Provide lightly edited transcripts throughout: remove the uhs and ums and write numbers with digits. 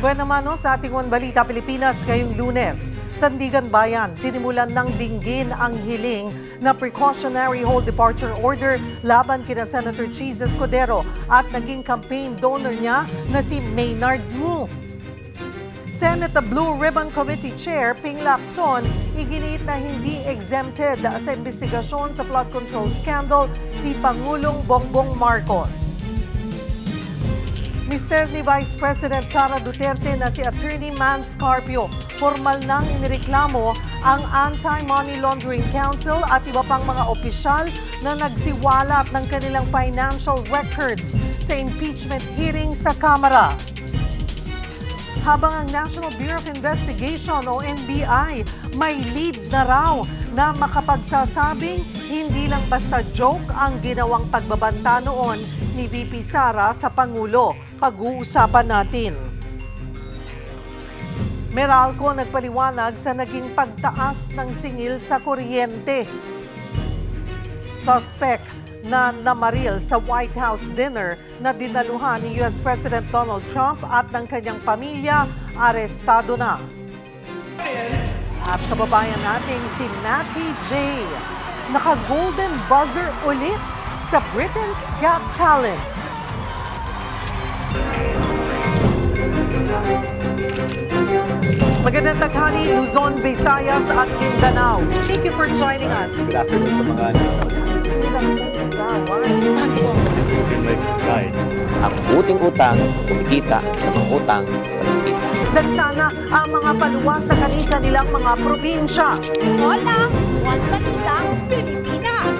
Buwan naman sa ating One Balita Pilipinas ngayong Lunes. Sandigan Bayan, sinimulan ng dinggin ang hiling na precautionary hold departure order laban kina Senator Cheese Escudero at naging campaign donor niya na si Maynard Mu. Senate Blue Ribbon Committee Chair Ping Lacson iginiit na hindi exempted sa investigasyon sa flood control scandal si Pangulong Bongbong Marcos. Mister ni Vice President Sara Duterte na si Attorney Man Scarpio formal nang inireklamo ang Anti-Money Laundering Council at iba pang mga opisyal na nagsiwalat ng kanilang financial records sa impeachment hearing sa Kamara. Habang ang National Bureau of Investigation o NBI may lead na raw na makapagsasabing hindi lang basta joke ang ginawang pagbabanta noon ni VP Sara sa Pangulo. Pag-uusapan natin. Meralco nagpaliwanag sa naging pagtaas ng singil sa kuryente. Suspect na namaril sa White House dinner na dinaluhan ni US President Donald Trump at ng kanyang pamilya, arestado na. At kababayan nating si Matty J. Naka-golden buzzer ulit sa Britain's Got Talent. Magandang taghali, Luzon, Visayas at Mindanao. Thank you for joining us. Good afternoon sa mga nanonood sa This has been my guide. Ang uting utang, kumikita sa mga utang, kumikita. Nagsana ang mga paluwas sa kanilang mga probinsya. Hola! One Balita, Pilipinas!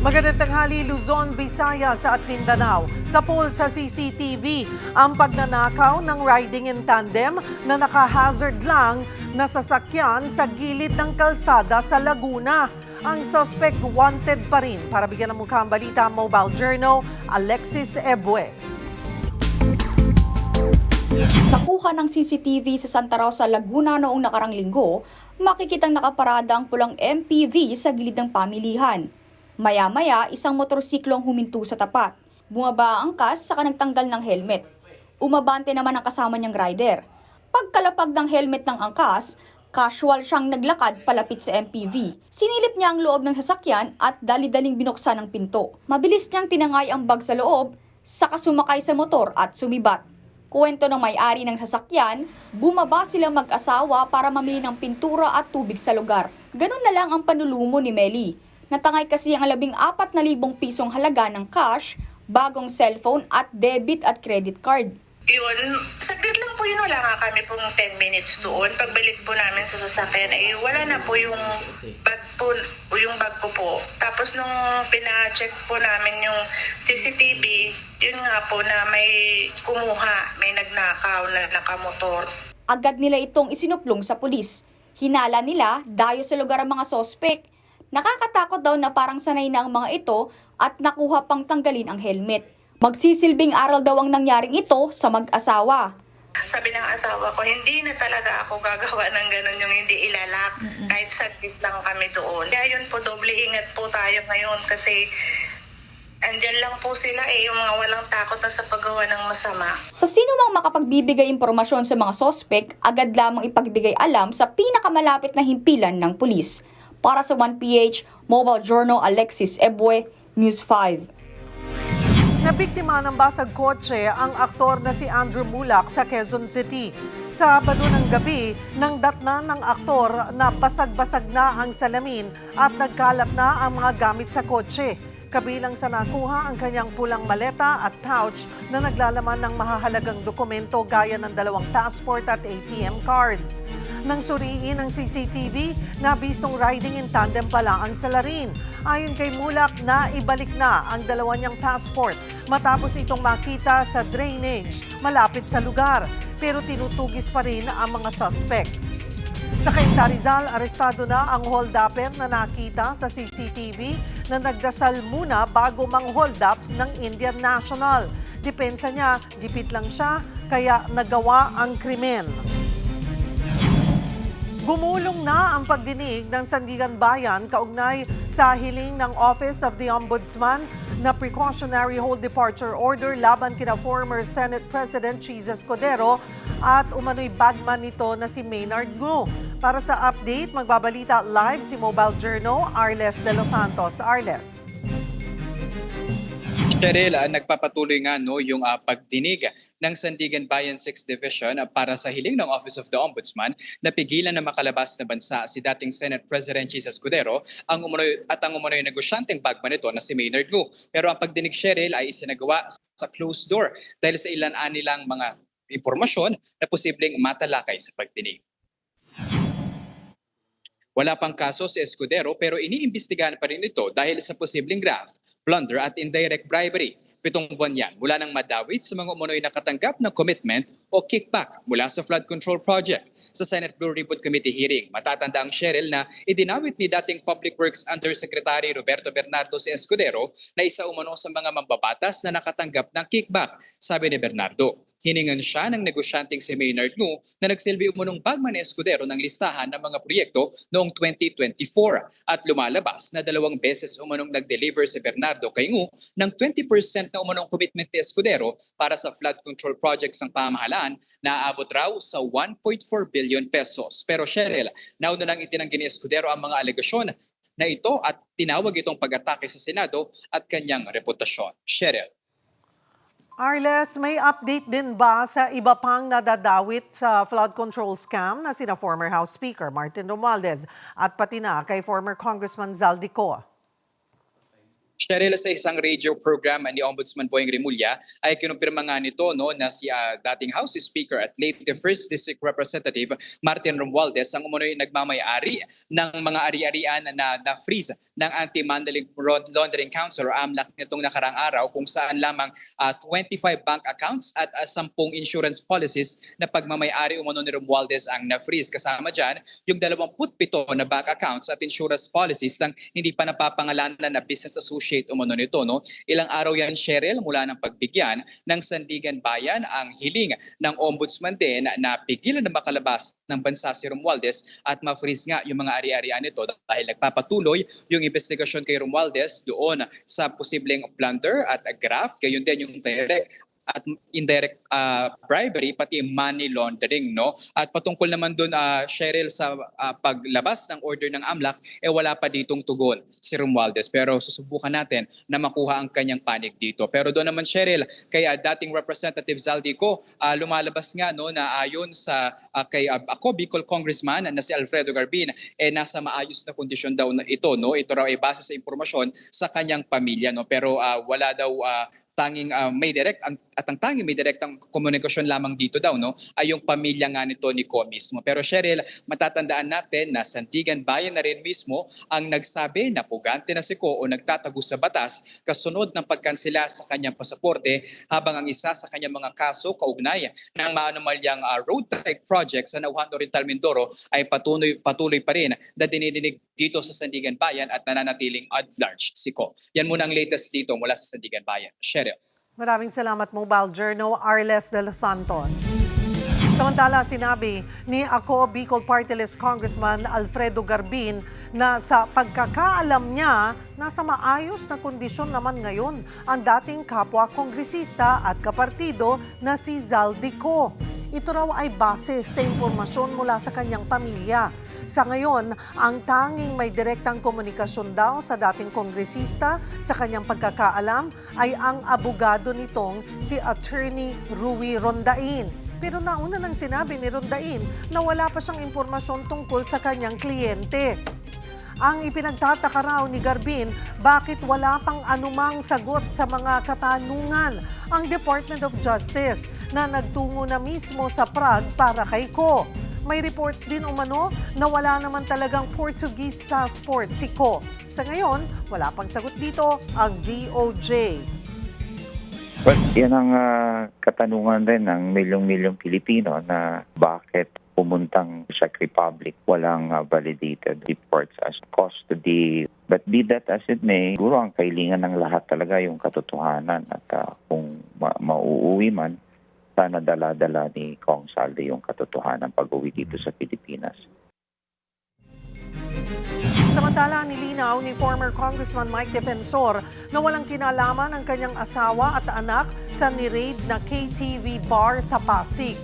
Magandang tanghali, Luzon, Visayas at Mindanao. Sa poll sa CCTV, ang pagnanakaw ng riding in tandem na naka-hazard lang na sasakyan sa gilid ng kalsada sa Laguna. Ang suspect wanted pa rin. Para bigyan ng mukha ang balita, Mobile Journal, Alexis Ebue. Sa kuha ng CCTV sa Santa Rosa, Laguna noong nakarang linggo, makikitang nakaparada ang pulang MPV sa gilid ng pamilihan. Maya-maya, isang motorsiklo ang huminto sa tapat. Bumaba ang angkas saka nagtanggal ng helmet. Umabante naman ang kasama niyang rider. Pagkalapag ng helmet ng angkas, casual siyang naglakad palapit sa MPV. Sinilip niya ang loob ng sasakyan at dali-daling binuksan ang pinto. Mabilis niyang tinangay ang bag sa loob, saka sumakay sa motor at sumibat. Kuwento ng may-ari ng sasakyan, bumaba silang mag-asawa para mamili ng pintura at tubig sa lugar. Ganun na lang ang panlulumo ni Melly. Natangay kasi ang 14,000 pisong halaga ng cash, bagong cellphone at debit at credit card. Yun, saglit lang po yun, wala nga kami pong 10 minutes doon. Pagbalik po namin sa sasakyan, wala na po yung bag ko po. Tapos nung pina-check po namin yung CCTV, yun nga po na may kumuha, may nagnakaw na nakamotor. Agad nila itong isinuplong sa pulis. Hinala nila, dayo sa lugar ang mga sospek. Nakakatakot daw na parang sanay na ang mga ito at nakuha pang tanggalin ang helmet. Magsisilbing aral daw ang nangyaring ito sa mag-asawa. Sabi ng asawa ko, hindi na talaga ako gagawa ng ganun yung hindi ilalak. Kahit saglit lang kami doon. Kaya yun po, doble ingat po tayo ngayon kasi andyan lang po sila yung mga walang takot na sa paggawa ng masama. Sa sino mang makapagbibigay impormasyon sa mga sospek, agad lamang ipagbigay alam sa pinakamalapit na himpilan ng pulis. Para sa 1PH, Mobile Journal, Alexis Ebue, News 5. Nabiktima ng basag kotse ang aktor na si Andrew Mulak sa Quezon City. Sabado ng gabi, nang datna ng aktor na basag-basag na ang salamin at nagkalat na ang mga gamit sa kotse. Kabilang sa nakuha ang kanyang pulang maleta at pouch na naglalaman ng mahahalagang dokumento gaya ng 2 passport at ATM cards. Nang suriin ang CCTV, nabistong riding in tandem pala ang salarin. Ayon kay Mulak, na ibalik na ang 2 niyang passport matapos itong makita sa drainage malapit sa lugar. Pero tinutugis pa rin ang mga suspect. Sa Cainta Rizal, arestado na ang hold-upper na nakita sa CCTV na nagdasal muna bago mang-hold up ng Indian National. Depensa niya, dipit lang siya, kaya nagawa ang krimen. Gumulong na ang pagdinig ng Sandigan Bayan kaugnay sa hiling ng Office of the Ombudsman na precautionary hold departure order laban kina former Senate President Cheese Escudero at umano'y bagman nito na si Maynard Ngu. Para sa update, magbabalita live si Mobile Journal Arles de los Santos. Arles. Cheryl, nagpapatuloy nga yung pagdinig ng Sandigan Bayan 6th Division para sa hiling ng Office of the Ombudsman na pigilan na makalabas na bansa si dating Senate President Cheese Escudero ang umunoy negosyanteng bagman nito na si Maynard Ngu. Pero ang pagdinig, Cheryl, ay isinagawa sa closed door dahil sa ilan nilang mga impormasyon na posibleng matalakay sa pagdinig. Wala pang kaso si Escudero pero iniimbestigahan pa rin ito dahil sa posibleng graft, plunder at indirect bribery. 7 buwan yan mula nang madawit sa mga umunoy nakatanggap ng commitment o kickback mula sa flood control project. Sa Senate Blue Ribbon Committee hearing, matatanda ang Cheryl na idinawit ni dating Public Works Undersecretary Roberto Bernardo si Escudero na isa umano sa mga mambabatas na nakatanggap ng kickback. Sabi ni Bernardo, hiningan siya ng negosyanteng si Maynard Ngu na nagsilbi umunong bagman ni Escudero ng listahan ng mga proyekto noong 2024 at lumalabas na 2 beses umunong nag-deliver si Bernardo kay Ngu ng 20% na umunong commitment ni Escudero para sa flood control projects ng pamahalaan na aabot raw sa 1.4 billion pesos. Pero Cheryl, nauna nang itinanggi ni Escudero ang mga alegasyon na ito at tinawag itong pag-atake sa Senado at kanyang reputasyon. Cheryl. Arles, may update din ba sa iba pang nadadawit sa flood control scam na sina former House Speaker Martin Romualdez at pati na kay former Congressman Zaldico? Cheryl, sa isang radio program ni Ombudsman Boying Remulla ay kinumpirma nga nito na si dating House Speaker at late 1st District Representative Martin Romualdez ang umunoy nagmamayari ng mga ari-arian na freeze ng Anti-Money Laundering Council o AMLAC nitong nakarang araw kung saan lamang 25 bank accounts at 10 insurance policies na pagmamayari umano ni Romualdez ang na-freeze. Kasama dyan yung 27 na bank accounts at insurance policies ng hindi pa napapangalanan na business associate umano nito. Ilang araw yan, Cheryl, mula ng pagbigyan ng Sandigan Bayan ang hiling ng Ombudsman din na pigilan na makalabas ng bansa si Romualdez at ma-freeze nga yung mga ari-arian nito dahil nagpapatuloy yung investigasyon kay Romualdez doon sa posibleng plunder at graft, gayon din yung direct at indirect bribery pati money laundering, At patungkol naman doon, Cheryl, sa paglabas ng order ng AMLAC, wala pa ditong tugon si Romualdez. Pero susubukan natin na makuha ang kanyang panig dito. Pero doon naman, Cheryl, kay dating Representative Zaldico, lumalabas nga na ayon sa kay ako Bicol Congressman na si Alfredo Garbin, nasa maayos na kondisyon daw na ito. Ito raw ay base sa impormasyon sa kanyang pamilya. Pero wala daw tanging may direct at ang tanging may direktang komunikasyon lamang dito daw ay yung pamilya nga nito ni Ko mismo. Pero Cheryl, matatandaan natin na Sandigan Bayan na rin mismo ang nagsabi na pugante na si Ko o nagtatago sa batas kasunod ng pagkansela sa kanyang pasaporte habang ang isa sa kanyang mga kaso kaugnay ng maanumalyang road trike project sa Nauhan Oriental Mindoro ay patuloy pa rin na dinidinig dito sa Sandigan Bayan at nananatiling at large si Ko. Yan muna ang latest dito mula sa Sandigan Bayan. Cheryl. Maraming salamat, Mobile Journal Arles de los Santos. Samantala, sinabi ni Ako Bicol Party List Congressman Alfredo Garbin na sa pagkakaalam niya, nasa maayos na kondisyon naman ngayon ang dating kapwa kongresista at kapartido na si Zaldico. Ito raw ay base sa impormasyon mula sa kanyang pamilya. Sa ngayon, ang tanging may direktang komunikasyon daw sa dating kongresista sa kanyang pagkakaalam ay ang abogado nitong si Attorney Rui Rondain. Pero nauna nang sinabi ni Rondain na wala pa siyang impormasyon tungkol sa kanyang kliyente. Ang ipinagtataka raw ni Garbin, bakit wala pang anumang sagot sa mga katanungan ang Department of Justice na nagtungo na mismo sa Prague para kay Ko. May reports din umano na wala naman talagang Portuguese passport si Ko. Sa ngayon, wala pang sagot dito ang DOJ. Well, yan ang katanungan rin ng milyong-milyong Pilipino na bakit pumuntang Czech Republic walang validated reports as custody. But be that as it may, siguro ang kailangan ng lahat talaga yung katotohanan at kung mauuwi man, sana dala-dala ni Kong Saldi yung katotohanan pag-uwi dito sa Pilipinas. Samantala, nilinaw ni former Congressman Mike Defensor na walang kinalaman ang kanyang asawa at anak sa ni-raid na KTV bar sa Pasig.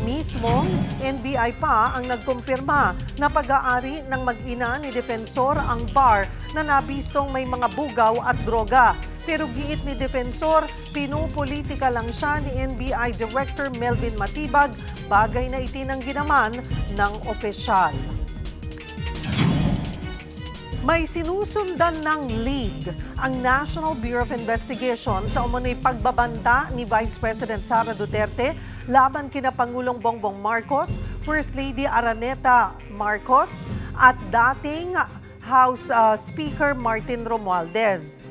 Mismong NBI pa ang nagkumpirma na pag-aari ng mag-ina ni Defensor ang bar na nabistong may mga bugaw at droga. Pero giit ni Defensor, pinupolitika lang siya ni NBI Director Melvin Matibag, bagay na itinanggi naman ng opisyal. May sinusundan ng lead ang National Bureau of Investigation sa umano'y pagbabanta ni Vice President Sara Duterte laban kina Pangulong Bongbong Marcos, First Lady Araneta Marcos at dating House Speaker Martin Romualdez.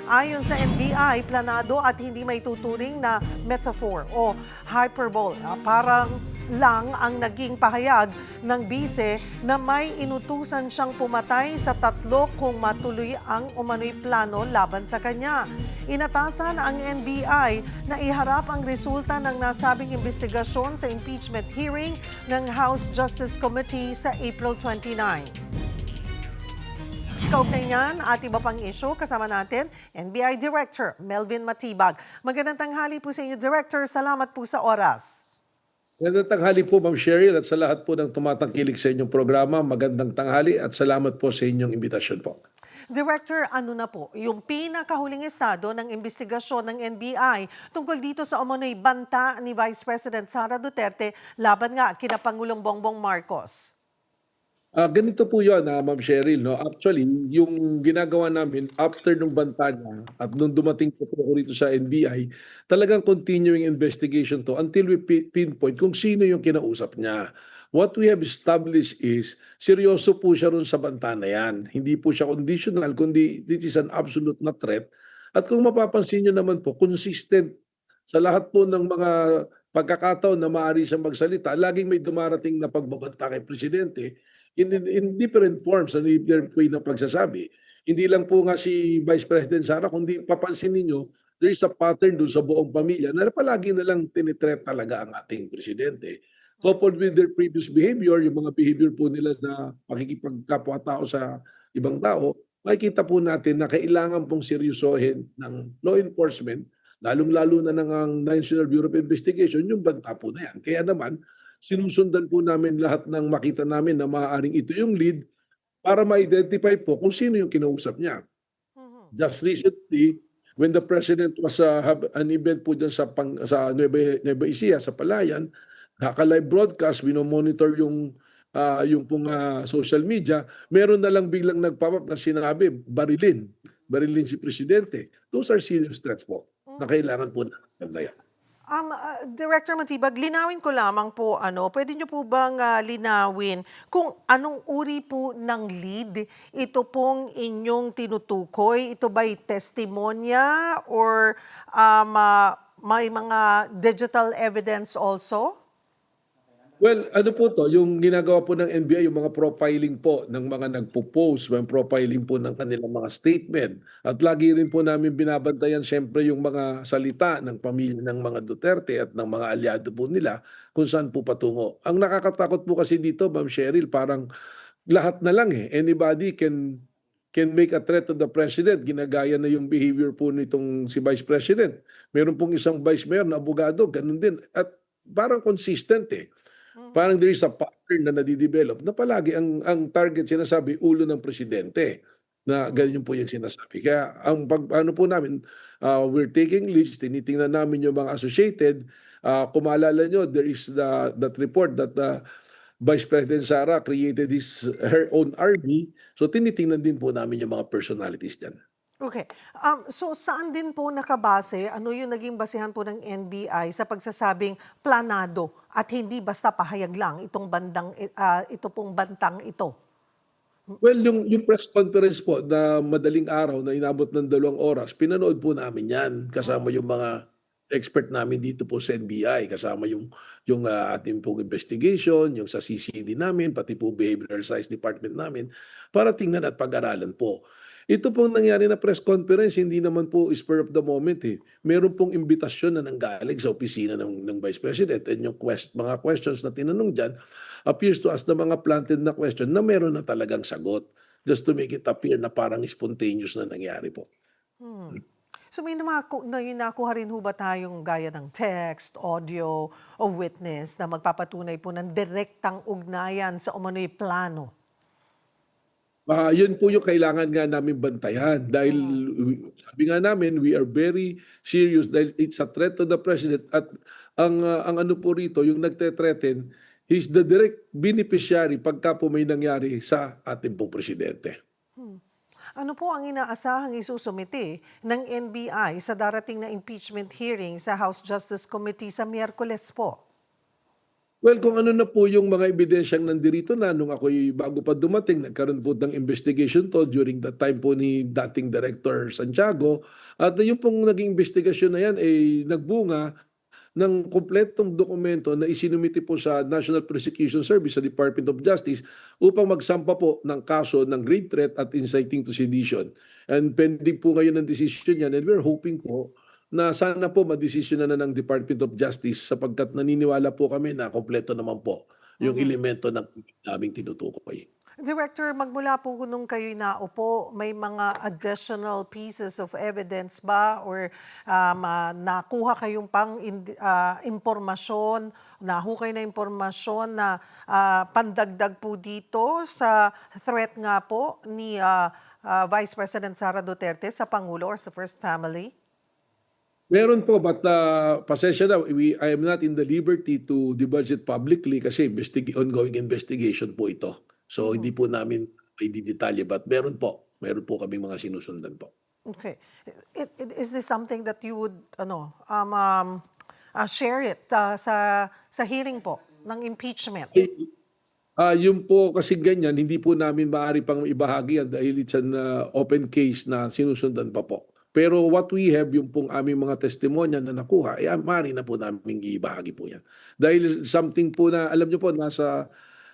Ayon sa NBI, planado at hindi may tuturing na metaphor o hyperbole. Parang lang ang naging pahayag ng bise na may inutusan siyang pumatay sa 3 kung matuloy ang umano'y plano laban sa kanya. Inatasan ang NBI na iharap ang resulta ng nasabing investigasyon sa impeachment hearing ng House Justice Committee sa April 29. Kaugnay niyan at iba pang issue, kasama natin NBI Director Melvin Matibag. Magandang tanghali po sa inyo, Director. Salamat po sa oras. Magandang tanghali po, Ma'am Cheryl, at sa lahat po ng tumatangkilik sa inyong programa, magandang tanghali at salamat po sa inyong imbitasyon po. Director, ano na po yung pinakahuling estado ng investigasyon ng NBI tungkol dito sa umano'y banta ni Vice President Sara Duterte laban nga kina Pangulong Bongbong Marcos? Ganito po yun, Ma'am Cheryl. No? Actually, yung ginagawa namin after nung banta niya at nung dumating po ako rito sa NBI, talagang continuing investigation to until we pinpoint kung sino yung kinausap niya. What we have established is, seryoso po siya ron sa banta na yan. Hindi po siya conditional, kundi this is an absolute na threat. At kung mapapansin nyo naman po, consistent sa lahat po ng mga pagkakataon na maaari siyang magsalita, laging may dumarating na pagbabanta kay Presidente in different forms and different way ng pagsasabi. Hindi lang po nga si Vice President Sara, kundi papansin ninyo, there is a pattern doon sa buong pamilya na palagi na lang tinitreat talaga ang ating Presidente. Coupled with their previous behavior, yung mga behavior po nila na pakikipagkapwa-tao sa ibang tao, makikita po natin na kailangan pong seryosohin ng law enforcement, lalong-lalo na ng National Bureau of Investigation, yung banta po na yan. Kaya naman, sinusundan po namin lahat ng makita namin na maaaring ito yung lead para ma-identify po kung sino yung kinausap niya. Just recently, when the President was have an event po dyan sa Nueva Ecija, sa Palayan, naka-live broadcast, monitor yung pong social media, meron na lang biglang nagpapap na sinabi, barilin si Presidente. Those are serious threats po na kailangan po natin. Director Matibag, linawin ko lamang po, pwede niyo po bang linawin kung anong uri po ng lead ito pong inyong tinutukoy? Ito ba'y testimonya or may mga digital evidence also? Well, ano po to, yung ginagawa po ng NBI, yung mga profiling po ng mga nagpo-post, yung profiling po ng kanilang mga statement. At lagi rin po namin binabantayan siyempre yung mga salita ng pamilya ng mga Duterte at ng mga aliado po nila kung saan po patungo. Ang nakakatakot po kasi dito, Ma'am Cheryl, parang lahat na lang Anybody can make a threat to the President. Ginagaya na yung behavior po nitong si Vice President. Meron pong isang Vice Mayor na abogado, ganun din. At parang consistent Parang there is a pattern na nadidevelop na palagi ang target sinasabi, ulo ng Presidente. Na ganyan po yung sinasabi. Kaya ang ano po namin, we're taking leads, tinitingnan namin yung mga associated. Kung maalala nyo, there is that report that Vice President Sara created her own army. So tinitingnan din po namin yung mga personalities dyan. Okay. So saan din po nakabase, ano yung naging basehan po ng NBI sa pagsasabing planado at hindi basta pahayag lang ito pong bantang ito? Well, yung press conference po na madaling araw na inabot ng 2 oras, pinanood po namin yan kasama yung mga expert namin dito po sa NBI, kasama yung ating pong investigation, yung sa CCD namin, pati po behavioral science department namin, para tingnan at pag-aralan po. Ito pong nangyari na press conference, hindi naman po spur of the moment. Meron pong imbitasyon na nanggaling sa opisina ng Vice President and yung mga questions na tinanong dyan appears to us na mga planted na question na meron na talagang sagot. just to make it appear na parang spontaneous na nangyari po. So may nakuha rin ho ba tayong gaya ng text, audio, o witness na magpapatunay po ng direktang ugnayan sa umano'y plano? Yun po yung kailangan nga namin bantayan dahil sabi nga namin, we are very serious dahil it's a threat to the president at ang ano po rito, yung nagte-threaten, he's the direct beneficiary pagka po may nangyari sa ating pong presidente. Ano po ang inaasahang isusumite ng NBI sa darating na impeachment hearing sa House Justice Committee sa Miyerkules po? Well, kung ano na po yung mga ebidensyang nandirito na nung ako'y bago pa dumating, nagkaroon po ng investigation to during the time po ni dating Director Santiago. At yung pong naging investigasyon na yan ay nagbunga ng kompletong dokumento na isinumiti po sa National Prosecution Service sa Department of Justice upang magsampa po ng kaso ng grave threat at inciting to sedition. And pending po ngayon ang decision yan and we're hoping po na sana po madesisyon na ng Department of Justice sapagkat naniniwala po kami na kompleto naman po yung elemento ng naming tinutukoy. Director, magmula po nung kayo'y naupo, may mga additional pieces of evidence ba or nakuha kayong impormasyon, nahukay na impormasyon na pandagdag po dito sa threat nga po ni Vice President Sara Duterte sa Pangulo or sa First Family? Meron po, but pasensya na, I am not in the liberty to divulge it publicly kasi ongoing investigation po ito. So hindi po namin i-detalye, but meron po kaming mga sinusundan po. Okay. Is this something that you would share it sa hearing po ng impeachment? Yung po kasi ganyan, hindi po namin maaari pang ibahagi yan dahil it's an open case na sinusundan pa po. Pero what we have, yung pong aming mga testimonya na nakuha, maaari na po namin ibahagi po yan. Dahil something po na, alam nyo po, nasa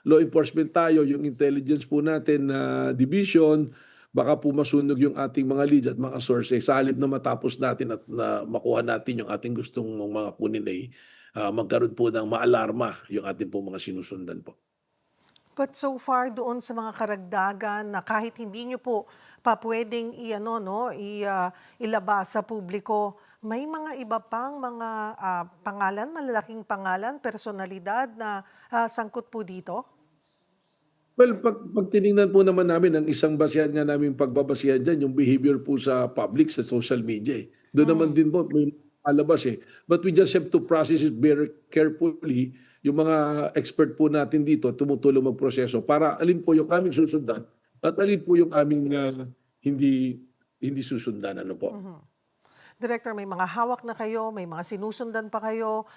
law enforcement tayo, yung intelligence po natin na division, baka po masunog yung ating mga leads at mga sources. Sa halip na matapos natin at na makuha natin yung ating gustong mga kunin ay magkaroon po ng maalarma yung ating po mga sinusundan po. But so far doon sa mga karagdagan na kahit hindi nyo po pa pwedeng ilabas sa publiko, may mga iba pang mga pangalan, malalaking pangalan, personalidad na sangkot po dito? Well, pag tinignan po naman namin, ang isang basihan nga namin pagbabasihan dyan, yung behavior po sa public, sa social media. Doon naman din po may alabas eh. But we just have to process it very carefully. Yung mga expert po natin dito, tumutulong magproseso para alin po yung aming susundan at alin po yung aming hindi susundan. Ano po? Director, may mga hawak na kayo, may mga sinusundan pa kayo,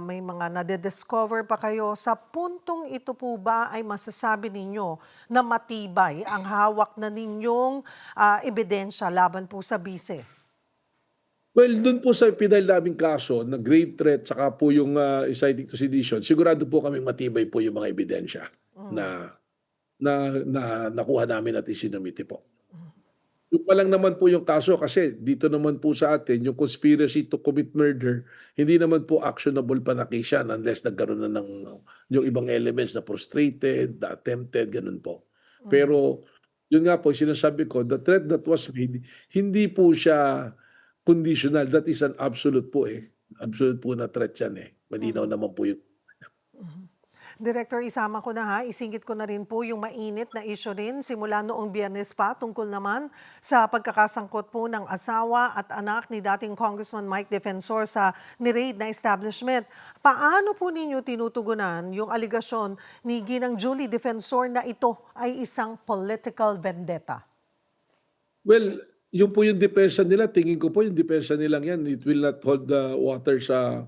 may mga nade-discover pa kayo. Sa puntong ito po ba ay masasabi ninyo na matibay ang hawak na ninyong ebidensya laban po sa bise? Well, doon po sa pinal naming kaso na grave threat saka po yung inciting to sedition, sigurado po kaming matibay po yung mga ebidensya na nakuha namin at isinumiti po. Yung pa lang naman po yung kaso kasi dito naman po sa atin yung conspiracy to commit murder, hindi naman po actionable pa na case yan unless nagkaroon na ng yung ibang elements na frustrated, na attempted, ganun po. Pero yun nga po, sinasabi ko, the threat that was made, hindi po siya conditional. That is an absolute po eh. Absolute po na threat yan eh. Malinaw naman po yung Director, isama ko na isingit ko na rin po yung mainit na issue rin simula noong Biyernes pa tungkol naman sa pagkakasangkot po ng asawa at anak ni dating Congressman Mike Defensor sa ni-raid na establishment. Paano po ninyo tinutugunan yung aligasyon ni Ginang Julie Defensor na ito ay isang political vendetta? well, yung po yung depensa nila, tingin ko po yung depensa nilang yan, it will not hold the water sa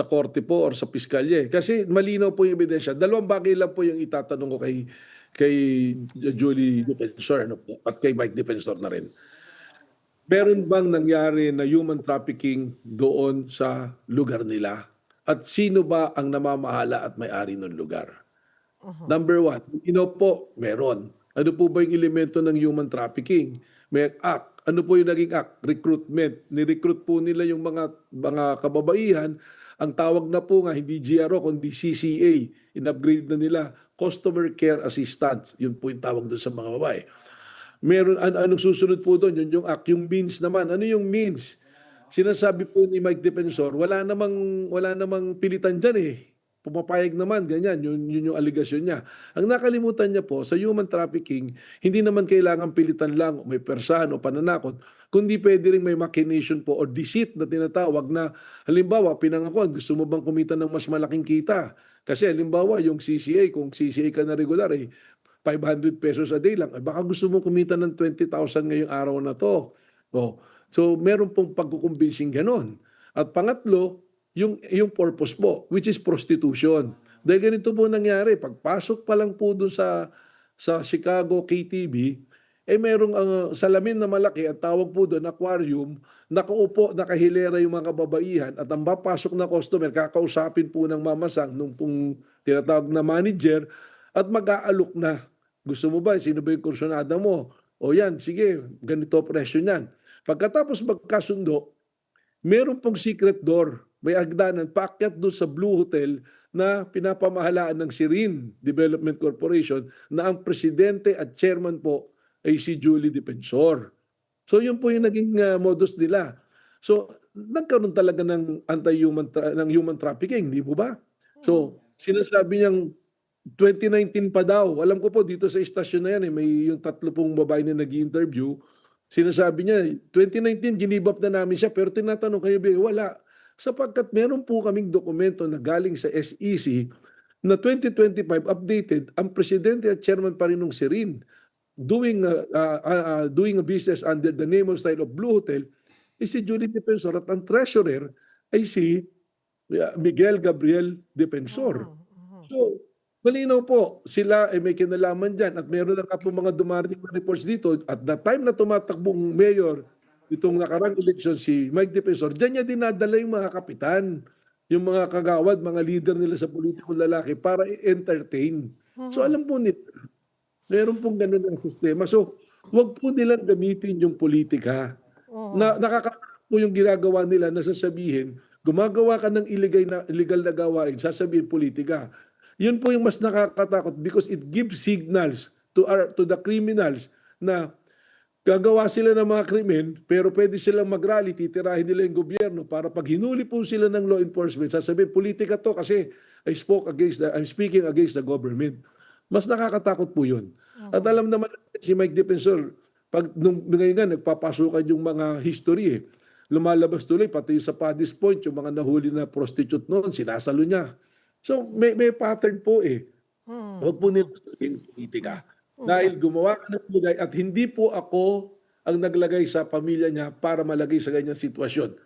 korte po or sa piskalye. Kasi malinaw po yung ebidensya. Dalawang bagay lang po yung itatanong ko kay Julie Defensor at kay Mike Defensor na rin. Meron bang nangyari na human trafficking doon sa lugar nila? At sino ba ang namamahala at may-ari ng lugar? Number one, po, meron. Ano po ba yung elemento ng human trafficking? May act. Ano po yung naging act? Recruitment. Ni-recruit po nila yung mga kababaihan Ang tawag na po nga, hindi GRO, kundi CCA. In-upgrade na nila, Customer Care Assistant. Yun po yung tawag doon sa mga babae. Meron, anong susunod po doon? Yun yung act. Yung means naman. Ano yung means? Sinasabi po ni Mike Defensor, wala namang pilitan dyan eh. Pumapayag naman, ganyan, yun yung aligasyon niya. Ang nakalimutan niya po, sa human trafficking, hindi naman kailangan pilitan lang, o may persahan o pananakot, kundi pwede rin may machination po o deceit na tinatawag na, halimbawa, pinangakuan, gusto mo bang kumita ng mas malaking kita? Kasi halimbawa, yung CCA, kung CCA ka na regular, 500 pesos a day lang. Baka gusto mo kumita ng 20,000 ngayong araw na to. So, meron pong pagkukumbinsing ganon. At pangatlo, yung purpose po, which is prostitution. Dahil ganito po nangyari, pagpasok pa lang po dun sa Chicago KTV, merong salamin na malaki, at tawag po doon, aquarium, nakaupo, nakahilera yung mga kababaihan, at ang papasok na customer, kakausapin po ng mamasang, nung pong tinatawag na manager, at mag-aalok na. Gusto mo ba? Sino ba yung kursunada mo? O yan, sige, ganito presyo niyan. Pagkatapos magkasundo, meron pong secret door. May agdanan, paakyat doon sa Blue Hotel na pinapamahalaan ng Sirin Development Corporation na ang presidente at chairman po ay si Julie Defensor. So yun po yung naging modus nila. So nagkaroon talaga ng human trafficking, di po ba? So sinasabi niyang 2019 pa daw. Alam ko po dito sa istasyon na yan, may yung 3 pong babae na nag-interview. Sinasabi niya, 2019 ginibap na namin siya, pero tinatanong kayo, wala. Sapagkat meron po kaming dokumento na galing sa SEC na 2025 updated, ang presidente at chairman pa rin ng Sirin doing a business under the name of style of Blue Hotel is si Julie Defensor, at ang treasurer ay si Miguel Gabriel Defensor. So, malinaw po, sila ay may kinalaman dyan, at meron na po mga dumarating na reports dito. At the time na tumatakbong mayor itong nakarang eleksyon si Mike Defensor, dyan niya dinadala yung mga kapitan, yung mga kagawad, mga leader nila sa politikong lalaki para i-entertain. So alam po nila, meron pong ganun ang sistema. So wag po nilang gamitin yung politika. Nakakatakot po yung ginagawa nila na sasabihin, gumagawa ka ng illegal na gawain, sasabihin politika. Yun po yung mas nakakatakot because it gives signals to the criminals na gagawa sila ng mga krimen, pero pwede silang mag-rally, titirahin nila yung gobyerno para pag hinuli po sila ng law enforcement, sasabihin, politika to kasi I'm speaking against the government. Mas nakakatakot po yun. At alam naman si Mike Defensor, pag ngayon nga, nagpapasukan yung mga history lumalabas tuloy, pati sa Paddy's Point, yung mga nahuli na prostitute noon, sinasalo niya. So may pattern po Huwag po nila politika. Dahil gumawa ka ng lagay at hindi po ako ang naglagay sa pamilya niya para malagay sa ganyang sitwasyon.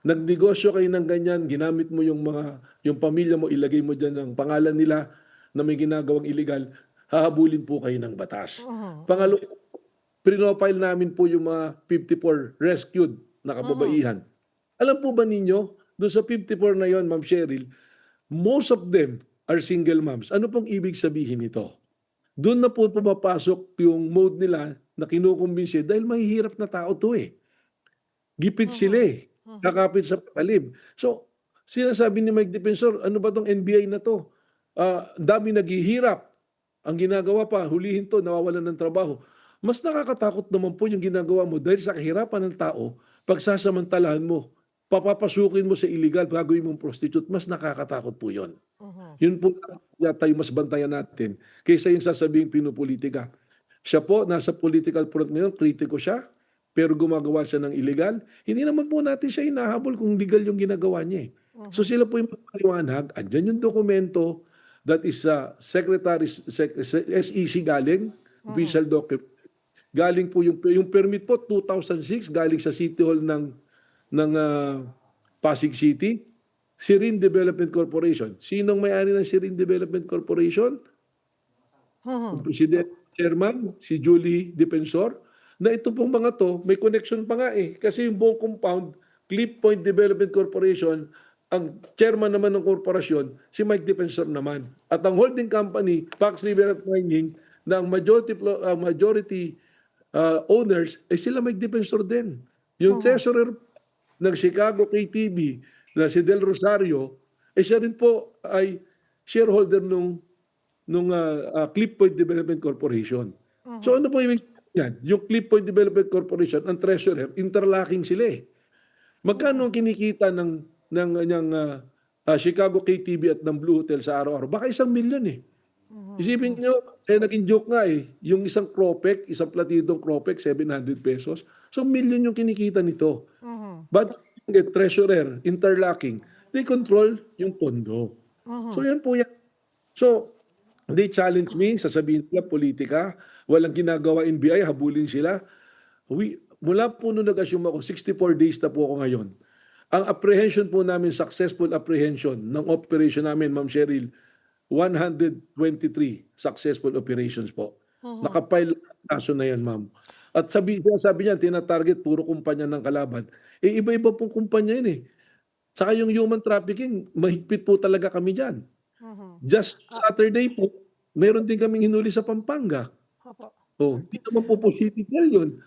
Nagnegosyo kayo ng ganyan, ginamit mo yung pamilya mo, ilagay mo dyan ang pangalan nila na may ginagawang illegal, hahabulin po kayo ng batas. Pangalawa, pinofile namin po yung mga 54 rescued na kababaihan. Alam po ba ninyo, doon sa 54 na yon, Ma'am Cheryl, most of them are single moms. Ano pong ibig sabihin nito? Doon na po pumapasok yung mode nila na kinukumbinsi dahil mahihirap na tao to Gipit sila kakapit sa patalim. So, sinasabi ni Mike Defensor, ano ba tong NBI na to? Dami naghihirap. Ang ginagawa pa, hulihin to, nawawalan ng trabaho. Mas nakakatakot naman po yung ginagawa mo dahil sa kahirapan ng tao, pagsasamantalahan mo, papapasukin mo sa illegal, gagawin mong prostitute, mas nakakatakot po yun. Yun po yata yung mas bantayan natin kaysa yung sasabihin pinupolitika. Siya po, nasa political front ngayon, kritiko siya, pero gumagawa siya ng illegal. Hindi naman po natin siya hinahabol kung legal yung ginagawa niya. So sila po yung magpaliwanag, andyan yung dokumento that is Secretary SEC galing, official document. Galing po yung permit po, 2006, galing sa City Hall ng Pasig City. Sirin Development Corporation. Sinong may-ari ng Sirin Development Corporation? President Chairman, si Julie Defensor. Na ito pong mga to, may connection pa nga Kasi yung buong compound, Cliff Point Development Corporation, ang chairman naman ng korporasyon, si Mike Defensor naman. At ang holding company, Pax River Mining, na ang majority owners, sila Mike Defensor din. Yung treasurer ng Chicago KTV, na si Del Rosario, siya rin po ay shareholder nung Clip Point Development Corporation. So ano po yung yan? Yung Clip Point Development Corporation, ang treasurer, interlocking sila eh. Magkano ang kinikita ng Chicago KTV at ng Blue Hotel sa araw-araw? Baka 1 milyon eh. Isipin nyo, naging joke nga eh, yung isang Cropec, isang platidong Cropec, 700 pesos. So, milyon yung kinikita nito. But the treasurer, interlocking, they control yung pondo. So, yan po yan. So, they challenge me, sasabihin nila, politika, walang ginagawa NBI, habulin sila. Mula po nung nag-assume ako, 64 days na po ako ngayon. Ang apprehension po namin, successful apprehension ng operation namin, Ma'am Cheryl, 123 successful operations po. Nakapile kaso na yan, ma'am. At sabi niya, tina-target puro kumpanya ng kalaban. Iba-iba pong kumpanya yun eh. Saka yung human trafficking, mahigpit po talaga kami dyan. Just Saturday po, meron din kaming hinuli sa Pampanga. Hindi naman po political yun.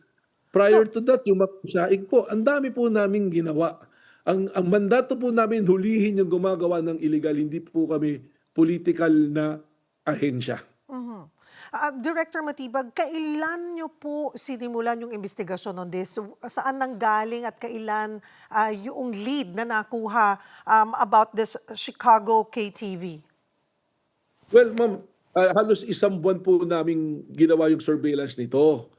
Prior to that, yung mapusaig po, ang dami po namin ginawa. Ang mandato po namin hulihin yung gumagawa ng illegal, hindi po kami political na ahensya. Director Matibag, kailan nyo po sinimulan yung investigasyon on this? Saan nanggaling at kailan yung lead na nakuha about this Chicago KTV? Well, ma'am, halos 1 buwan po namin ginawa yung surveillance nito.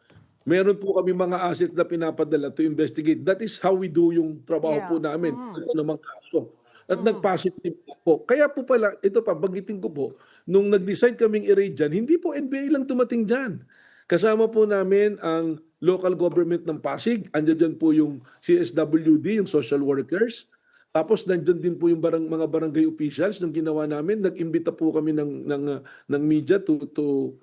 Meron po kami mga assets na pinapadala to investigate. That is how we do yung trabaho po namin. Ito namang kaso. At nag-positive po. Kaya po pala, ito pa, banggitin ko po, nung nag-decide kaming i-raid dyan, hindi po NBI lang dumating dyan. Kasama po namin ang local government ng Pasig. Andiyan dyan po yung CSWD, yung social workers. Tapos nandyan din po yung mga barangay officials nung ginawa namin. Nag-imbita po kami ng media to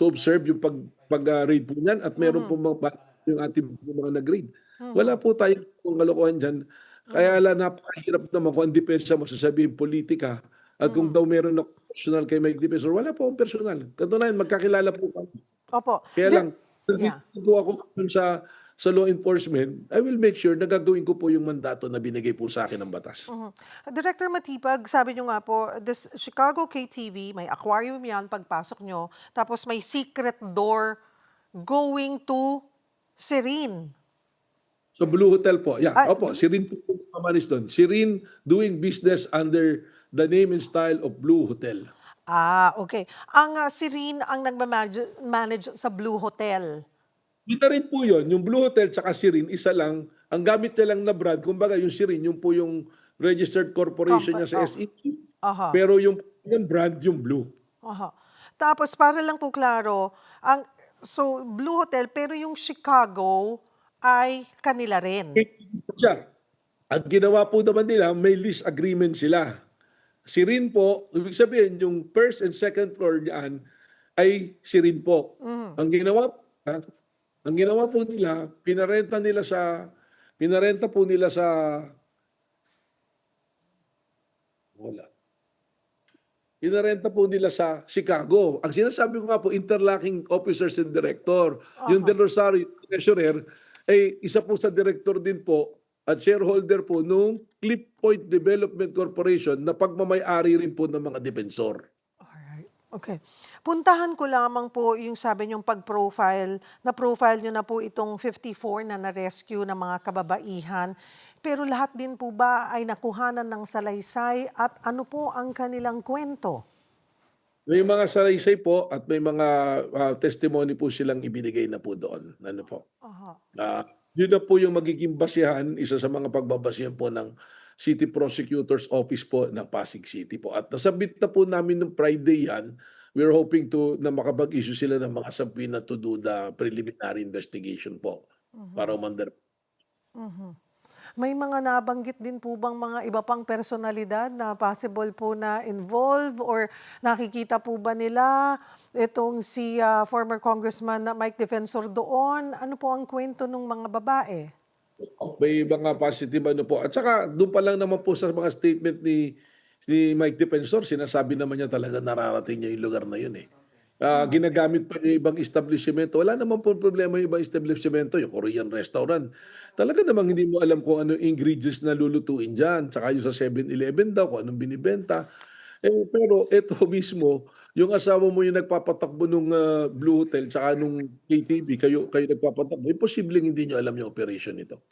observe yung pag-raid po niyan. At meron po yung ating mga nag-raid. Wala po tayong kalokohan dyan. Kaya napakahirap naman kung ang depensa mo sasabihin politika at kung daw meron na personal kay Mike Defensor, wala po akong personal. Katunayan, magkakilala po kami. Opo. Kaya lang, nandito ako sa law enforcement, I will make sure na gagawin ko po yung mandato na binigay po sa akin ng batas. Director Matibag, sabi nyo nga po, this Chicago KTV, may aquarium yan pagpasok nyo, tapos may secret door going to Serene. So Blue Hotel po. Yeah, opo, si Rin po kamanis doon. Si Rin doing business under the name and style of Blue Hotel. Okay. Ang Serene ang nagmamanage sa Blue Hotel. Kita rin po yun. Yung Blue Hotel tsaka si Rin, isa lang. Ang gamit niya lang na brand, kumbaga yung si Rin, yung po yung registered corporation niya sa SEC. Pero yung brand, yung Blue. Tapos para lang po klaro, so Blue Hotel, pero yung Chicago ay kanila rin. At ginawa po naman nila, may lease agreement sila. Si Rin po, ibig sabihin, yung first and second floor niyan ay si Rin po. Ang ginawa po nila, pinarenta po nila sa Pinarenta po nila sa Chicago. Ang sinasabi ko nga po, interlocking officers and director. Yung Del Rosario, treasurer, ay isa po sa director din po at shareholder po nung Clip Point Development Corporation na pagmamay-ari rin po ng mga depensor. Alright. Okay. Puntahan ko lamang po yung sabi niyong pag-profile, na-profile niyo na po itong 54 na na-rescue ng mga kababaihan. Pero lahat din po ba ay nakuhanan ng salaysay at ano po ang kanilang kwento? May mga salaysay po at may mga testimony po silang ibinigay na po doon. Ano po? Yun na po yung magiging basihan, isa sa mga pagbabasihan po ng City Prosecutor's Office po ng Pasig City po. At nasabit na po namin ng Friday yan. We're hoping na makapag-issue sila ng mga subpoena to do the preliminary investigation po para umandar. May mga nabanggit din po bang mga iba pang personalidad na possible po na involved or nakikita po ba nila itong si former Congressman Mike Defensor doon? Ano po ang kwento ng mga babae? May mga positive ano po. At saka doon pa lang naman po sa mga statement ni Mike Defensor, sinasabi naman niya talaga nararating niya yung lugar na yun eh. Ginagamit pa niya yung ibang establishmento. Wala naman po problema yung ibang establishmento, yung Korean restaurant. Talaga namang hindi mo alam kung ano ingredients na lulutuin dyan. Tsaka yung sa 7-Eleven daw, kung anong binibenta. Pero ito mismo, yung asawa mo yung nagpapatakbo nung Blue Hotel tsaka nung KTV, kayo nagpapatakbo, posibleng hindi nyo alam yung operation nito.